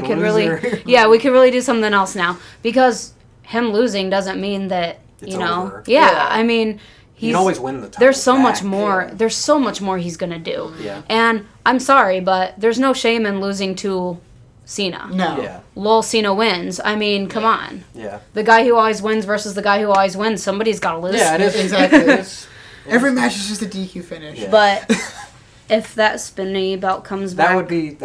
could really... Yeah, we could really do something else now. Because him losing doesn't mean that... It's over. Yeah, I mean, he can always win the title. There's so much back. more. Yeah. There's so much more he's gonna do. Yeah. And I'm sorry, but there's no shame in losing to Cena. No. Yeah. Lol, Cena wins. I mean, come on. Yeah. The guy who always wins versus the guy who always wins. Somebody's got to lose. Yeah, it is. Exactly. Every match is just a DQ finish. Yeah. But if that spinny belt comes back, That would be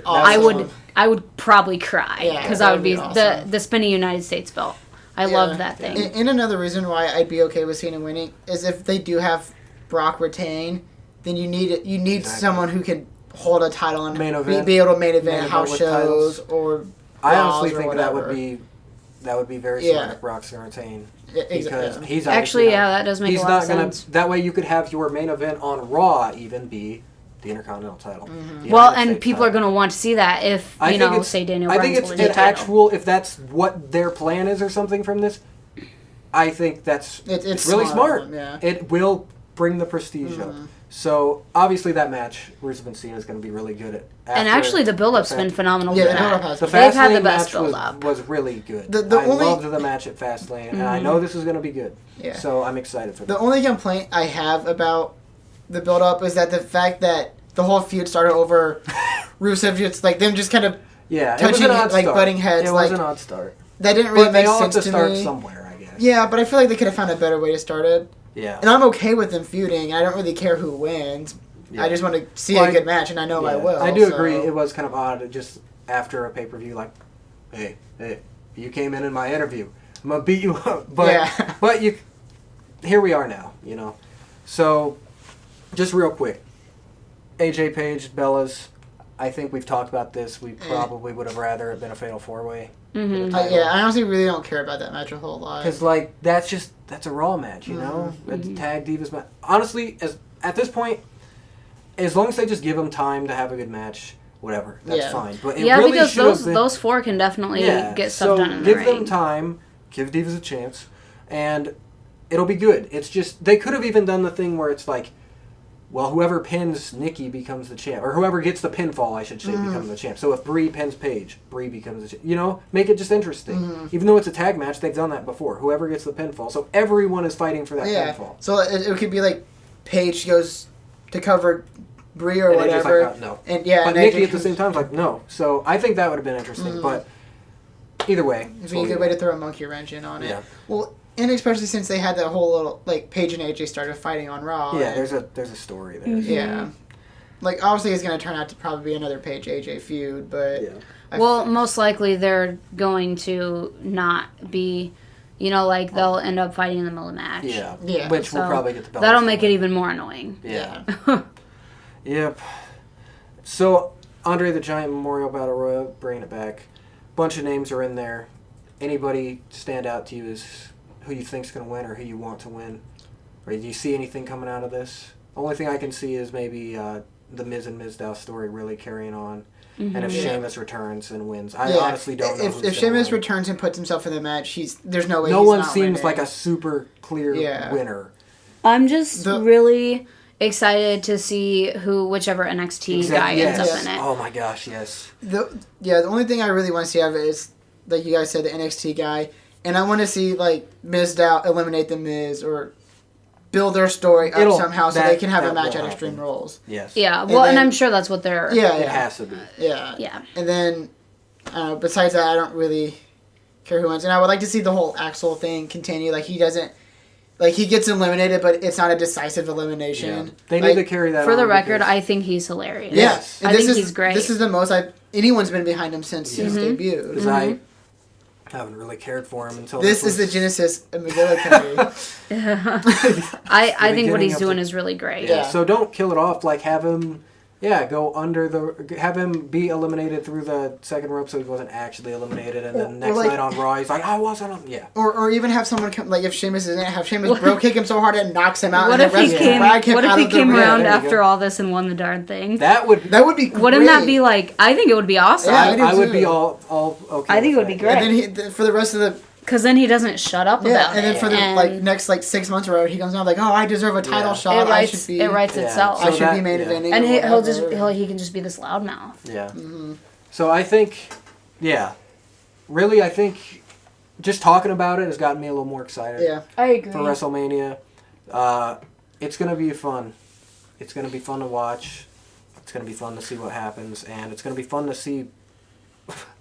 awesome. I would probably cry Yeah, because that I would would be be awesome. the spinny United States belt. I love that thing. And another reason why I'd be okay with Cena winning is if they do have Brock retain, then you need someone who can hold a title and Main event. be able to main event Main house event with shows titles. or I Raws honestly or think whatever. that would be very Yeah. smart if Brock's going to retain. Exactly. Because he's Actually, obviously yeah, not- that does make he's a lot not of gonna, sense. That way you could have your main event on Raw even be the Intercontinental title. The Well, United and States people are title. going to want to see that if, I think it's- say Daniel I Bryan's think it's holding an the title. actual, if that's what their plan is or something from this, I think that's It's really smart, smart. yeah. It will bring the prestige up. So, obviously that match, Rusev and Cena is going to be really good at. And actually, the build-up's been phenomenal Yeah, for the build-up that. has The been. They've had Fastlane the best match build-up. was really good. The I only- loved the match at Fastlane, and I know this is going to be good. Yeah. So I'm excited for The that. only complaint I have about the build up is that the fact that the whole feud started over Rusev just like them just kind of Yeah, touching it was an odd like start. butting heads It was like an odd start. that didn't really But they make all have sense to to start me. somewhere, I guess. Yeah, but I feel like they could have found a better way to start it. Yeah. And I'm okay with them feuding. I don't really care who wins. Yeah. I just want to see Well, a good match, and I know I Yeah. will. I do so- agree. It was kind of odd just after a pay-per-view, like, hey, you came in my interview. I'm going to beat you up. But, Yeah. but here we are now, So, just real quick. AJ Page, Bella's, I think we've talked about this. We probably would have rather it been a fatal four-way. Mm-hmm. Yeah, I honestly really don't care about that match a whole lot. Because, that's a Raw match, It's a tag divas match. Honestly, at this point, as long as they just give them time to have a good match, whatever, that's fine. But it really because should have been, those four can definitely get stuff done in the give ring. them time, give divas a chance, and it'll be good. It's just, they could have even done the thing where it's like, well, whoever pins Nikki becomes the champ. Or whoever gets the pinfall, I should say, becomes the champ. So if Brie pins Paige, Brie becomes the champ. Make it just interesting. Even though it's a tag match, they've done that before. Whoever gets the pinfall. So everyone is fighting for that pinfall. So it could be like Paige goes to cover Brie or And they just whatever. like, no. And yeah, But and Nikki AJ at the same time is like, no. So I think that would have been interesting. But either way. It'd be a good way to throw a monkey wrench in on it. Yeah. Well, and especially since they had that whole little, like, Paige and AJ started fighting on Raw. Yeah, and- there's a story there. Yeah. Like, obviously it's going to turn out to probably be another Paige AJ feud, but... Yeah. Well, most likely they're going to not be, they'll end up fighting in the middle of the match. Yeah. Yeah. Which So will probably get the belt. that'll make it even more annoying. Yeah. Yep. So, Andre the Giant Memorial Battle Royal, bringing it back. Bunch of names are in there. Anybody stand out to you as who you think's going to win or who you want to win? Or do you see anything coming out of this? Only thing I can see is maybe the Miz and Mizdow story really carrying on. And if Sheamus returns and wins. I honestly don't know If who's Sheamus win. returns and puts himself in the match, there's no way No he's one not seems winning. like a super clear Yeah. winner. I'm just really excited to see whichever NXT guy ends up in it. Oh my gosh, yes. The only thing I really want to see out of it is, like you guys said, the NXT guy. And I want to see, like, Mizdow eliminate the Miz or build their story up somehow so they can have a match at Extreme Rules. Yes. Yeah, well, and I'm sure that's what they're... It has to be. Yeah. Yeah. And then, besides that, I don't really care who wins. And I would like to see the whole Axel thing continue. Like, he doesn't... Like, he gets eliminated, but it's not a decisive elimination. Yeah. They need to carry that For on the record, because- I think he's hilarious. Yes. I think he's great. This is the most anyone's been behind him since his debut. Because I haven't really cared for him until This is the Genesis of McGillicuddy. I think what he's of doing the- is really great. Yeah. So don't kill it off. Like, have him... Yeah, go under have him be eliminated through the second rope so he wasn't actually eliminated, and then next night on Raw he's like, I wasn't. Yeah. Or even have someone come, like if Sheamus isn't, have Sheamus bro kick him so hard it knocks him out. What if he came? What if he came around there you after go. all this and won the darn thing? That would be. Wouldn't that be like? I think it would be awesome. Yeah, I would be all okay. I think it would be great. And then for the rest of the. Because then he doesn't shut up about it. And then for the next 6 months or whatever, he comes out like, oh, I deserve a title shot. It writes itself. I should be main eventing. And he can just be this loudmouth. Yeah. Mm-hmm. So I think, really, I think just talking about it has gotten me a little more excited. Yeah, I agree. For WrestleMania, it's gonna be fun. It's gonna be fun to watch. It's gonna be fun to see what happens, and it's gonna be fun to see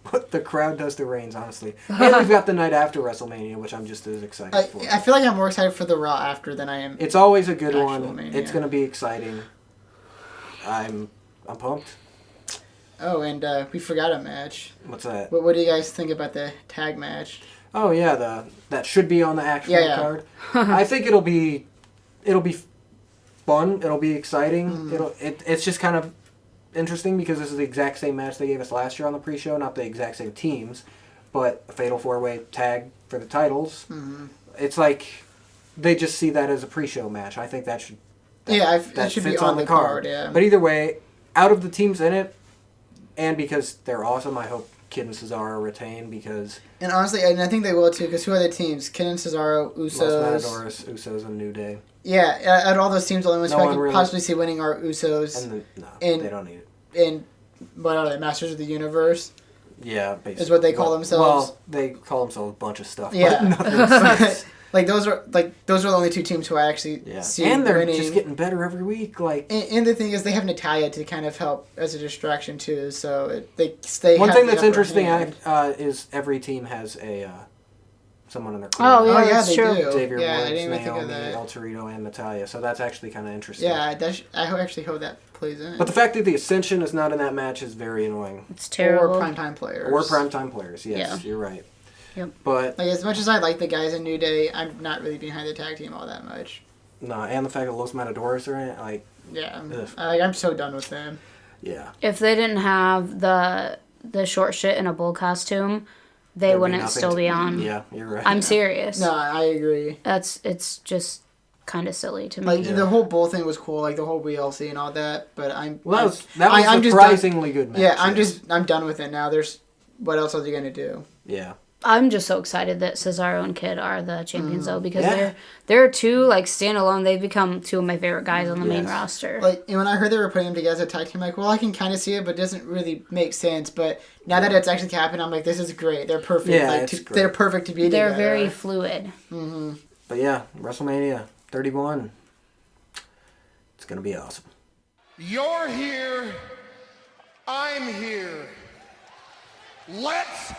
what the crowd does to Reigns, honestly. And we've got the night after WrestleMania, which I'm just as excited for. I feel like I'm more excited for the Raw after than I am. It's always a good one. Mania. It's gonna be exciting. I'm pumped. Oh, and we forgot a match. What's that? What do you guys think about the tag match? Oh yeah, that should be on the actual card. I think it'll be fun. It'll be exciting. It's just kind of interesting because this is the exact same match they gave us last year on the pre-show, not the exact same teams, but a fatal 4-way tag for the titles. Mm-hmm. It's like they just see that as a pre-show match. I think that should be on the card. Yeah. But either way, out of the teams in it, and because they're awesome, I hope Kid and Cesaro retain because. And honestly, and I think they will too. Because who are the teams? Kid and Cesaro, Usos. Los Matadores, Usos, and New Day. Yeah, out of all those teams, the only ones who I can possibly see winning are Usos. They don't need it. And what are they? Masters of the Universe. Yeah, basically. Is what they call themselves. Well, they call themselves a bunch of stuff. Yeah. But nothing. Like those are the only two teams who I actually see and they're winning. just getting better every week. Like, and the thing is, they have Natalya to kind of help as a distraction too. So they stay. One thing that's interesting is every team has a someone in their corner. Oh yeah, that's true. Xavier I Woods, didn't even Naomi, think of that. El Torito, and Natalya. So that's actually kind of interesting. Yeah, I actually hope that plays in. But the fact that the Ascension is not in that match is very annoying. It's terrible. Or primetime players. Yes, you're right. Yep. But like as much as I like the guys in New Day, I'm not really behind the tag team all that much. No, and the fact that Los Matadores are in it, like. Yeah, I'm so done with them. Yeah. If they didn't have the short shit in a bull costume, they wouldn't still be on. Yeah, you're right. I'm serious. No, I agree. It's just kind of silly to me. Like the whole bull thing was cool, like the whole WLC and all that. But that was a surprisingly good match. Yeah, I'm done with it now. What else are they gonna do? Yeah. I'm just so excited that Cesaro and Kid are the champions though because they're two like standalone. They've become two of my favorite guys on the main roster. Like and when I heard they were putting them together as a tag team, I'm like, well, I can kind of see it, but it doesn't really make sense. But now that it's actually happened, I'm like, this is great. They're perfect. Yeah, they're perfect to be together. They're very fluid. Mm-hmm. But yeah, WrestleMania 31. It's gonna be awesome. You're here. I'm here. Let's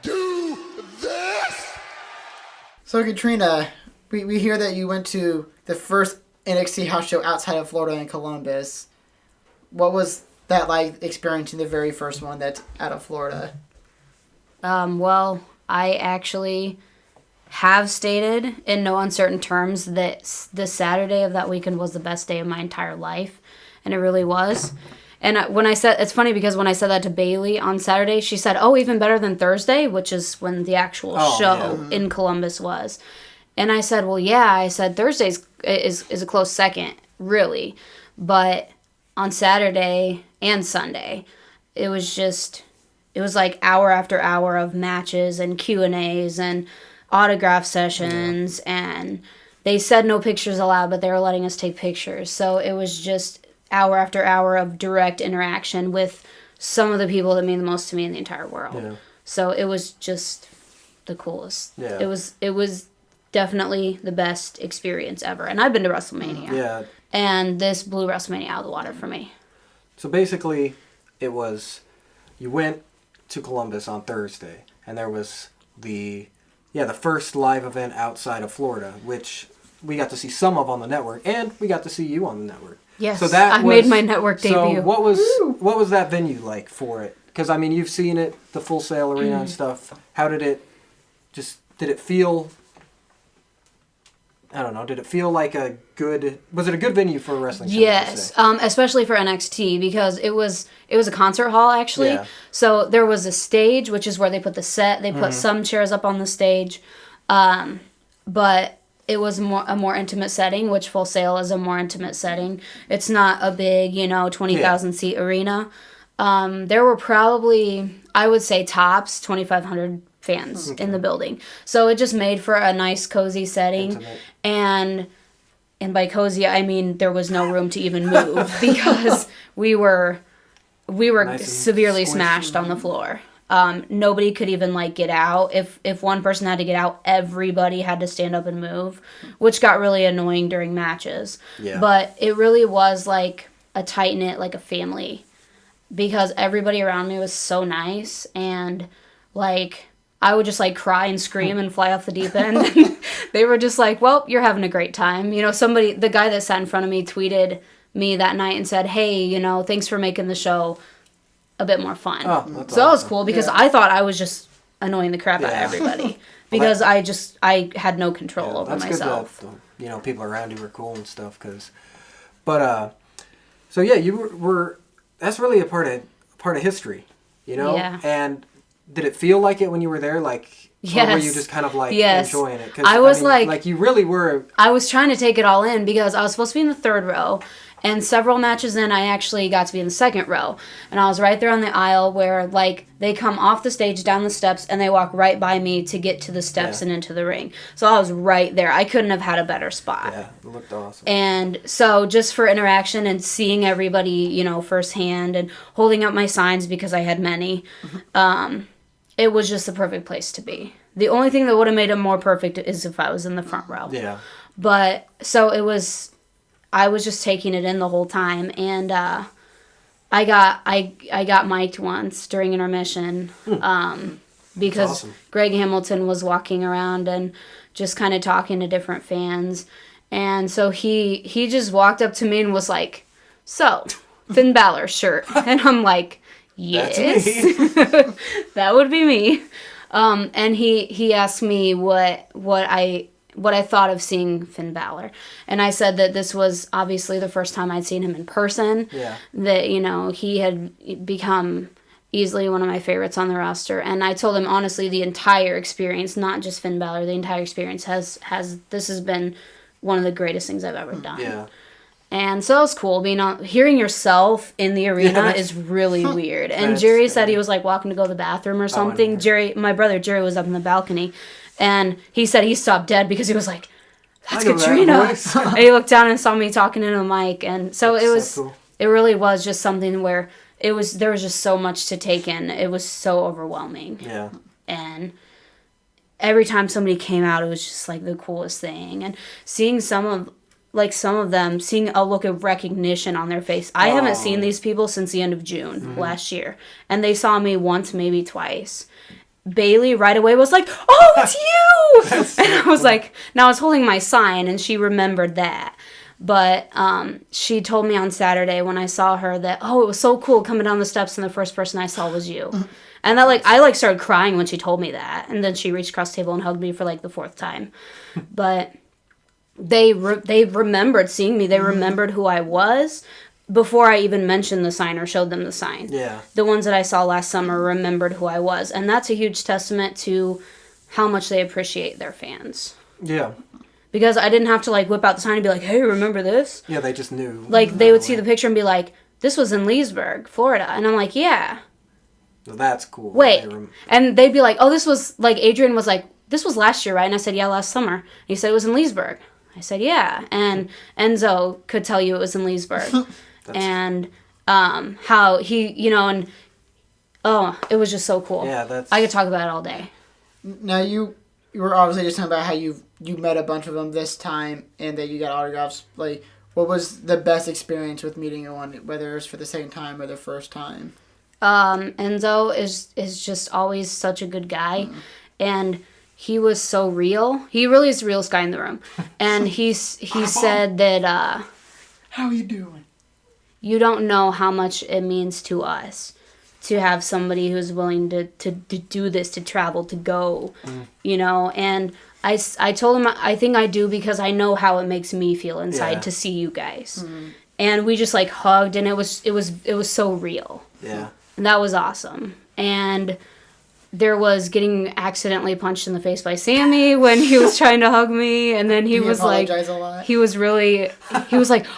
do this! So Katrina, we hear that you went to the first NXT house show outside of Florida in Columbus. What was that like experiencing the very first one that's out of Florida? Well, I actually have stated in no uncertain terms that the Saturday of that weekend was the best day of my entire life, and it really was. And when I said, it's funny because when I said that to Bailey on Saturday, she said, oh, even better than Thursday, which is when the actual show in Columbus was. And I said, well, yeah. I said, Thursday is a close second, really. But on Saturday and Sunday, it was like hour after hour of matches and Q&As and autograph sessions. And they said no pictures allowed, but they were letting us take pictures. So it was just hour after hour of direct interaction with some of the people that mean the most to me in the entire world. Yeah. So it was just the coolest. Yeah. It was definitely the best experience ever. And I've been to WrestleMania. Yeah. And this blew WrestleMania out of the water for me. So basically, it was, you went to Columbus on Thursday, and there was the first live event outside of Florida, which we got to see some of on the network, and we got to see you on the network. Yes, so I made my network debut. So what was that venue like for it? Because I mean, you've seen it, the Full Sail Arena and stuff. How did it feel I don't know, did it feel like was it a good venue for a wrestling show? Yes, especially for NXT, because it was a concert hall, actually. Yeah. So there was a stage, which is where they put the set. They put some chairs up on the stage, but it was a more intimate setting, which Full Sail is a more intimate setting. It's not a big, 20,000 seat arena. There were probably, I would say, tops 2,500 fans in the building. So it just made for a nice, cozy setting. Intimate. And by cozy, I mean there was no room to even move because we were Nice and severely squished. smashed on the floor. Nobody could even get out. If one person had to get out, everybody had to stand up and move, which got really annoying during matches. Yeah. But it really was like a tight knit, like a family, because everybody around me was so nice, and like I would just like cry and scream and fly off the deep end. And they were just like, "Well, you're having a great time." The guy that sat in front of me tweeted me that night and said, "Hey, thanks for making the show a bit more fun." Oh, that's so that was awesome. cool because I thought I was just annoying the crap out of Yeah. everybody because I had no control over that's myself. good that people around you were cool and stuff. So yeah, you were that's really a part of history, Yeah. And did it feel like it when you were there, like? Or were you Yes. just kind of like Yes. enjoying it? 'Cause, I was mean, like you really were. I was trying to take it all in because I was supposed to be in the third row, and several matches in, I actually got to be in the second row. And I was right there on the aisle where, like, they come off the stage, down the steps, and they walk right by me to get to the steps Yeah. and into the ring. So I was right there. I couldn't have had a better spot. Yeah, it looked awesome. And so just for interaction and seeing everybody, firsthand and holding up my signs because I had many, it was just the perfect place to be. The only thing that would have made it more perfect is if I was in the front row. Yeah. But so I was just taking it in the whole time, and I got mic'd once during intermission because awesome. Greg Hamilton was walking around and just kind of talking to different fans, and so he just walked up to me and was like, "So, Finn Balor shirt," and I'm like, "Yes, That's that would be me." And he asked me what I thought of seeing Finn Balor. And I said that this was obviously the first time I'd seen him in person. Yeah. That, he had become easily one of my favorites on the roster. And I told him, honestly, the entire experience, not just Finn Balor, the entire experience this has been one of the greatest things I've ever done. Yeah. And so it was cool. Hearing yourself in the arena is really weird. And Jerry said he was like walking to go to the bathroom or something. My brother Jerry was up in the balcony, and he said he stopped dead because he was like, "That's I know that Katrina." voice. And he looked down and saw me talking into a mic, and so That's it was. so cool. It really was just something where there was just so much to take in. It was so overwhelming. Yeah. And every time somebody came out, it was just like the coolest thing. And seeing some of them, seeing a look of recognition on their face. I haven't seen these people since the end of June last year. And they saw me once, maybe twice. Bailey right away was like, "Oh, it's you!" And I was like, now I was holding my sign, and she remembered that. But she told me on Saturday when I saw her that, "Oh, it was so cool coming down the steps, and the first person I saw was you." And that, I started crying when she told me that. And then she reached across the table and hugged me for, the fourth time. But they remembered seeing me. They remembered who I was before I even mentioned the sign or showed them the sign. Yeah. The ones that I saw last summer remembered who I was. And that's a huge testament to how much they appreciate their fans. Yeah. Because I didn't have to, whip out the sign and be like, "Hey, remember this?" Yeah, they just knew. They would see the picture and be like, "This was in Leesburg, Florida." And I'm like, "Yeah." So that's cool. Wait. And they'd be like, "Oh, this was," Adrian was like, "This was last year, right?" And I said, "Yeah, last summer." He said it was in Leesburg. I said, "Yeah." And Enzo could tell you it was in Leesburg. And how he, and it was just so cool. Yeah, that's... I could talk about it all day. Now you were obviously just talking about how you met a bunch of them this time and that you got autographs. What was the best experience with meeting one, whether it was for the second time or the first time? Enzo is just always such a good guy, and he was so real. He really is the realest guy in the room. And he said that How you doing? you don't know how much it means to us to have somebody who's willing to do this, to travel, to go, you know. And I told him I think I do because I know how it makes me feel inside to see you guys. And we just like hugged, and it was so real. Yeah. And that was awesome. And there was getting accidentally punched in the face by Sammy when he was trying to hug me, and then he was like, a lot. he was like,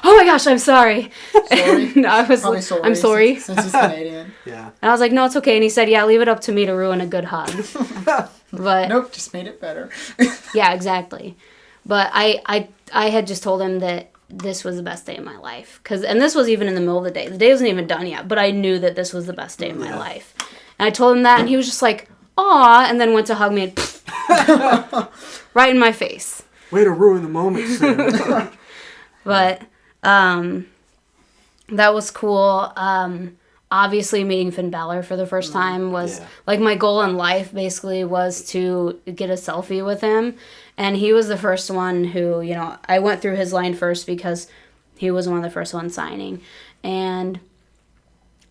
oh my gosh, I'm sorry. Sorry? And I was Probably like, I'm sorry. Since he's Canadian. Yeah. And I was like, no, it's okay. And he said, yeah, leave it up to me to ruin a good hug. But Nope, just made it better. yeah, exactly. But I had just told him that this was the best day of my life. And this was even in the middle of the day. The day wasn't even done yet, but I knew that this was the best day of my life. And I told him that, and he was just like, aw, and then went to hug me and right in my face. Way to ruin the moment, Sam. But that was cool. Obviously, meeting Finn Balor for the first time was like my goal in life. Basically, was to get a selfie with him, and he was the first one who, you know, I went through his line first because he was one of the first ones signing, and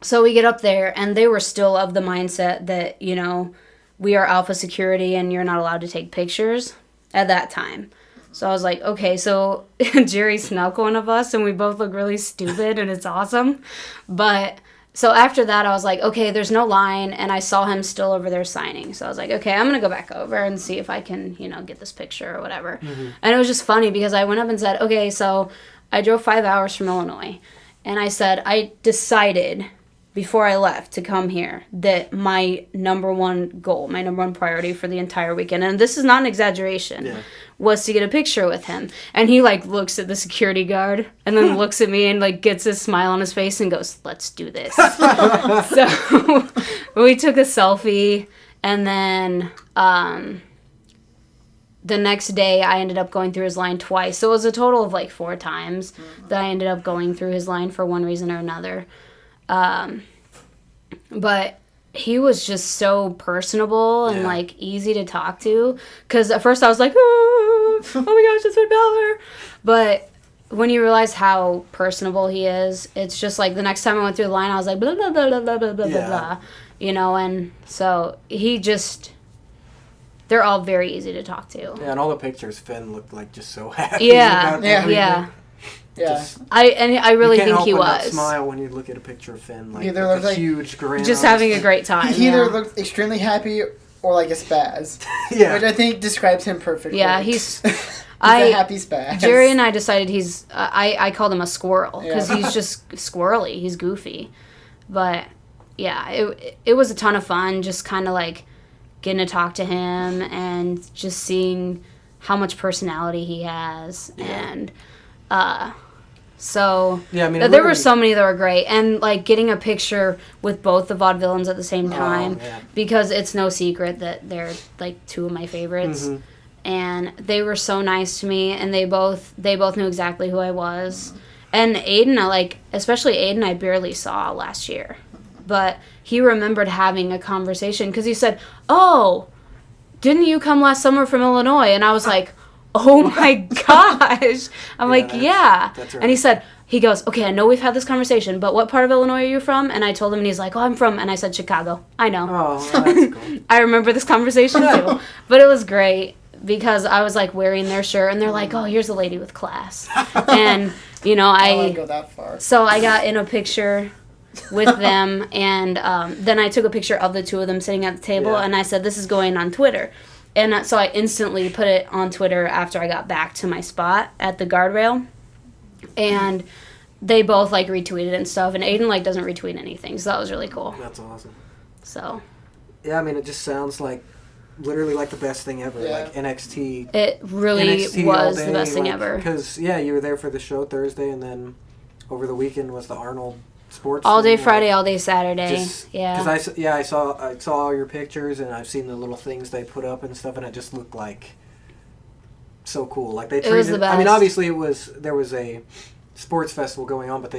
so we get up there, and they were still of the mindset that, you know, we are alpha security and you're not allowed to take pictures at that time. So I was like, okay, so Jerry snuck one of us, and we both look really stupid, and it's awesome. But so after that, I was like, okay, there's no line, and I saw him still over there signing. So I was like, okay, I'm going to go back over and see if I can, you know, get this picture or whatever. And it was just funny because I went up and said, okay, so I drove 5 hours from Illinois, and I said, I decided before I left to come here that my number one goal, my number one priority for the entire weekend, and this is not an exaggeration, was to get a picture with him. And he like looks at the security guard and then looks at me and like gets a smile on his face and goes, let's do this. So we took a selfie, and then the next day I ended up going through his line twice. So it was a total of like 4 times that I ended up going through his line for one reason or another. But he was just so personable and like easy to talk to. Because at first I was like, oh my gosh, that's Finn Balor. But when you realize how personable he is, it's just like the next time I went through the line, I was like, blah, blah, blah, blah, blah, blah, blah, blah. You know, and so they're all very easy to talk to. Yeah, and all the pictures, Finn looked like just so happy. Yeah, about everything. Yeah. I really you can't think help he but not was. smile when you look at a picture of Finn, like Either with look a like- huge grin. Just on having his a great time. He either yeah. looked extremely happy or like a spaz. Yeah. Which I think describes him perfectly. Yeah, he's a happy spaz. Jerry and I decided he's. I called him a squirrel because he's just squirrely. He's goofy, but yeah, it was a ton of fun. Just kind of like getting to talk to him and just seeing how much personality he has, and so Yeah, I mean, there were so many that were great, and like getting a picture with both the vaudevillains at the same time because it's no secret that they're like 2 of my favorites. And they were so nice to me, and they both knew exactly who I was. And Aiden, especially Aiden, I barely saw last year, but he remembered having a conversation because he said, "Oh, didn't you come last summer from Illinois?" And I was like, "Oh my gosh!" I'm like, "Yeah." That's right. And he goes, "Okay, I know we've had this conversation, but what part of Illinois are you from?" And I told him, and he's like, "Oh, I'm from," and I said, "Chicago." I know. Oh, well, that's cool. I remember this conversation too, but it was great because I was like wearing their shirt, and they're like, "Oh, here's a lady with class," and you know, I don't want to go that far. so I got in a picture with them, and then I took a picture of the 2 of them sitting at the table, and I said, "This is going on Twitter," and so I instantly put it on Twitter after I got back to my spot at the guardrail, and they both like retweeted and stuff, and Aiden like doesn't retweet anything, so that was really cool. That's awesome. So Yeah, I mean, it just sounds like literally like the best thing ever. Yeah. Like NXT. it really NXT all was the day, best thing like, ever. Because you were there for the show Thursday, and then over the weekend was the Arnold Sports. All day thing, Friday, like, all day Saturday. Because I saw all your pictures, and I've seen the little things they put up and stuff, and it just looked like so cool. Like they treated. was the best. I mean, obviously there was a sports festival going on, but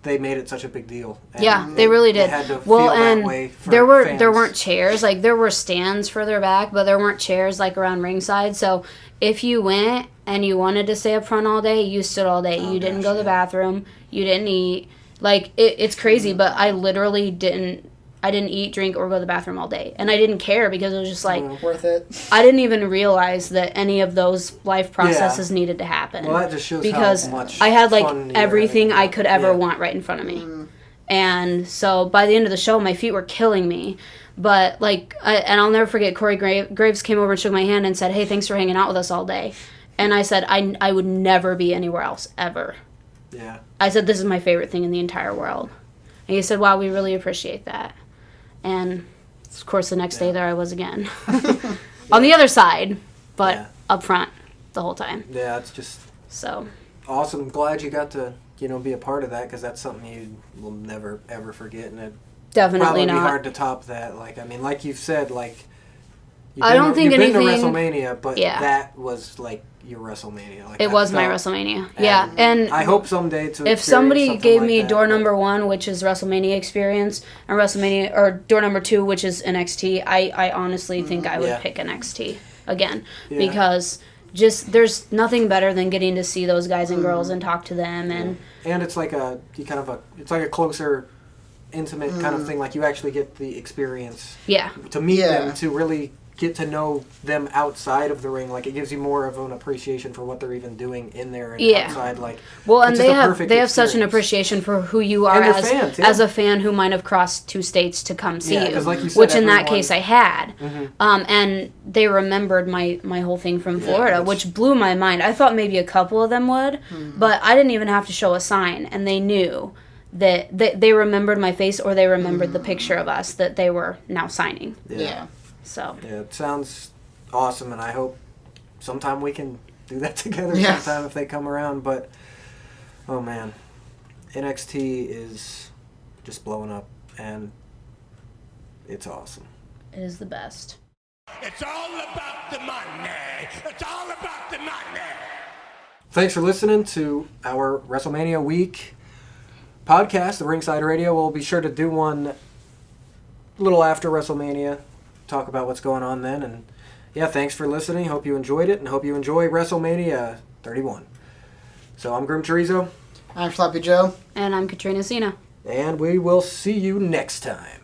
they made it such a big deal. And Yeah, they really did. Had to Well, feel that and way for there fans. weren't chairs. Like there were stands further back, but there weren't chairs like around ringside. So if you went and you wanted to stay up front all day, you stood all day. You didn't go to the bathroom. You didn't eat. Like it's crazy, but I literally didn't I didn't eat, drink, or go to the bathroom all day. And I didn't care because it was just like, Worth it. I didn't even realize that any of those life processes needed to happen. Well, that just shows because how much I had like fun you were everything having. I could ever want right in front of me. And so by the end of the show, my feet were killing me. But like, and I'll never forget, Corey Graves came over and shook my hand and said, "Hey, thanks for hanging out with us all day." And I said, I would never be anywhere else, ever. Yeah. I said, "This is my favorite thing in the entire world." And he said, "Wow, we really appreciate that." And, of course, the next day there I was again. On the other side, but up front the whole time. Yeah, it's just So awesome. Glad you got to, be a part of that, because that's something you will never, ever forget. And it definitely probably not. be hard to top that. Like, I mean, like you've said, like, I don't think you've been anything- to WrestleMania, but Yeah. that was, like, your WrestleMania. Like, It that was my felt- WrestleMania. Yeah. And I hope someday to if experience somebody something gave like me that, door but- number 1, which is WrestleMania experience, and WrestleMania, or door number 2, which is NXT, I honestly think I would Yeah. pick NXT again. Yeah. Because just, there's nothing better than getting to see those guys and girls and talk to them. And it's like it's like a closer, intimate kind of thing. Like, you actually get the experience yeah. to meet them, to really get to know them outside of the ring. Like, it gives you more of an appreciation for what they're even doing in there and outside. Like, Well, and it's they just a have perfect such an experience. appreciation for who you are And their as fans, as a fan who might have crossed 2 states to come see Yeah, you, 'cause like you said, which in that everyone- case I had. And they remembered my whole thing from Florida, which blew my mind. I thought maybe a couple of them would, but I didn't even have to show a sign, and they knew that they remembered my face, or they remembered the picture of us that they were now signing. Yeah. So Yeah, it sounds awesome, and I hope sometime we can do that together Yeah. sometime if they come around. But, oh man, NXT is just blowing up, and it's awesome. it is the best. It's all about the money. It's all about the money. Thanks for listening to our WrestleMania week podcast, the Ringside Radio. We'll be sure to do one a little after WrestleMania, talk about what's going on then. And yeah, thanks for listening. Hope you enjoyed it, and hope you enjoy WrestleMania 31. So I'm Grim Chorizo, I'm Sloppy Joe. And I'm Katrina Cena. and we will see you next time.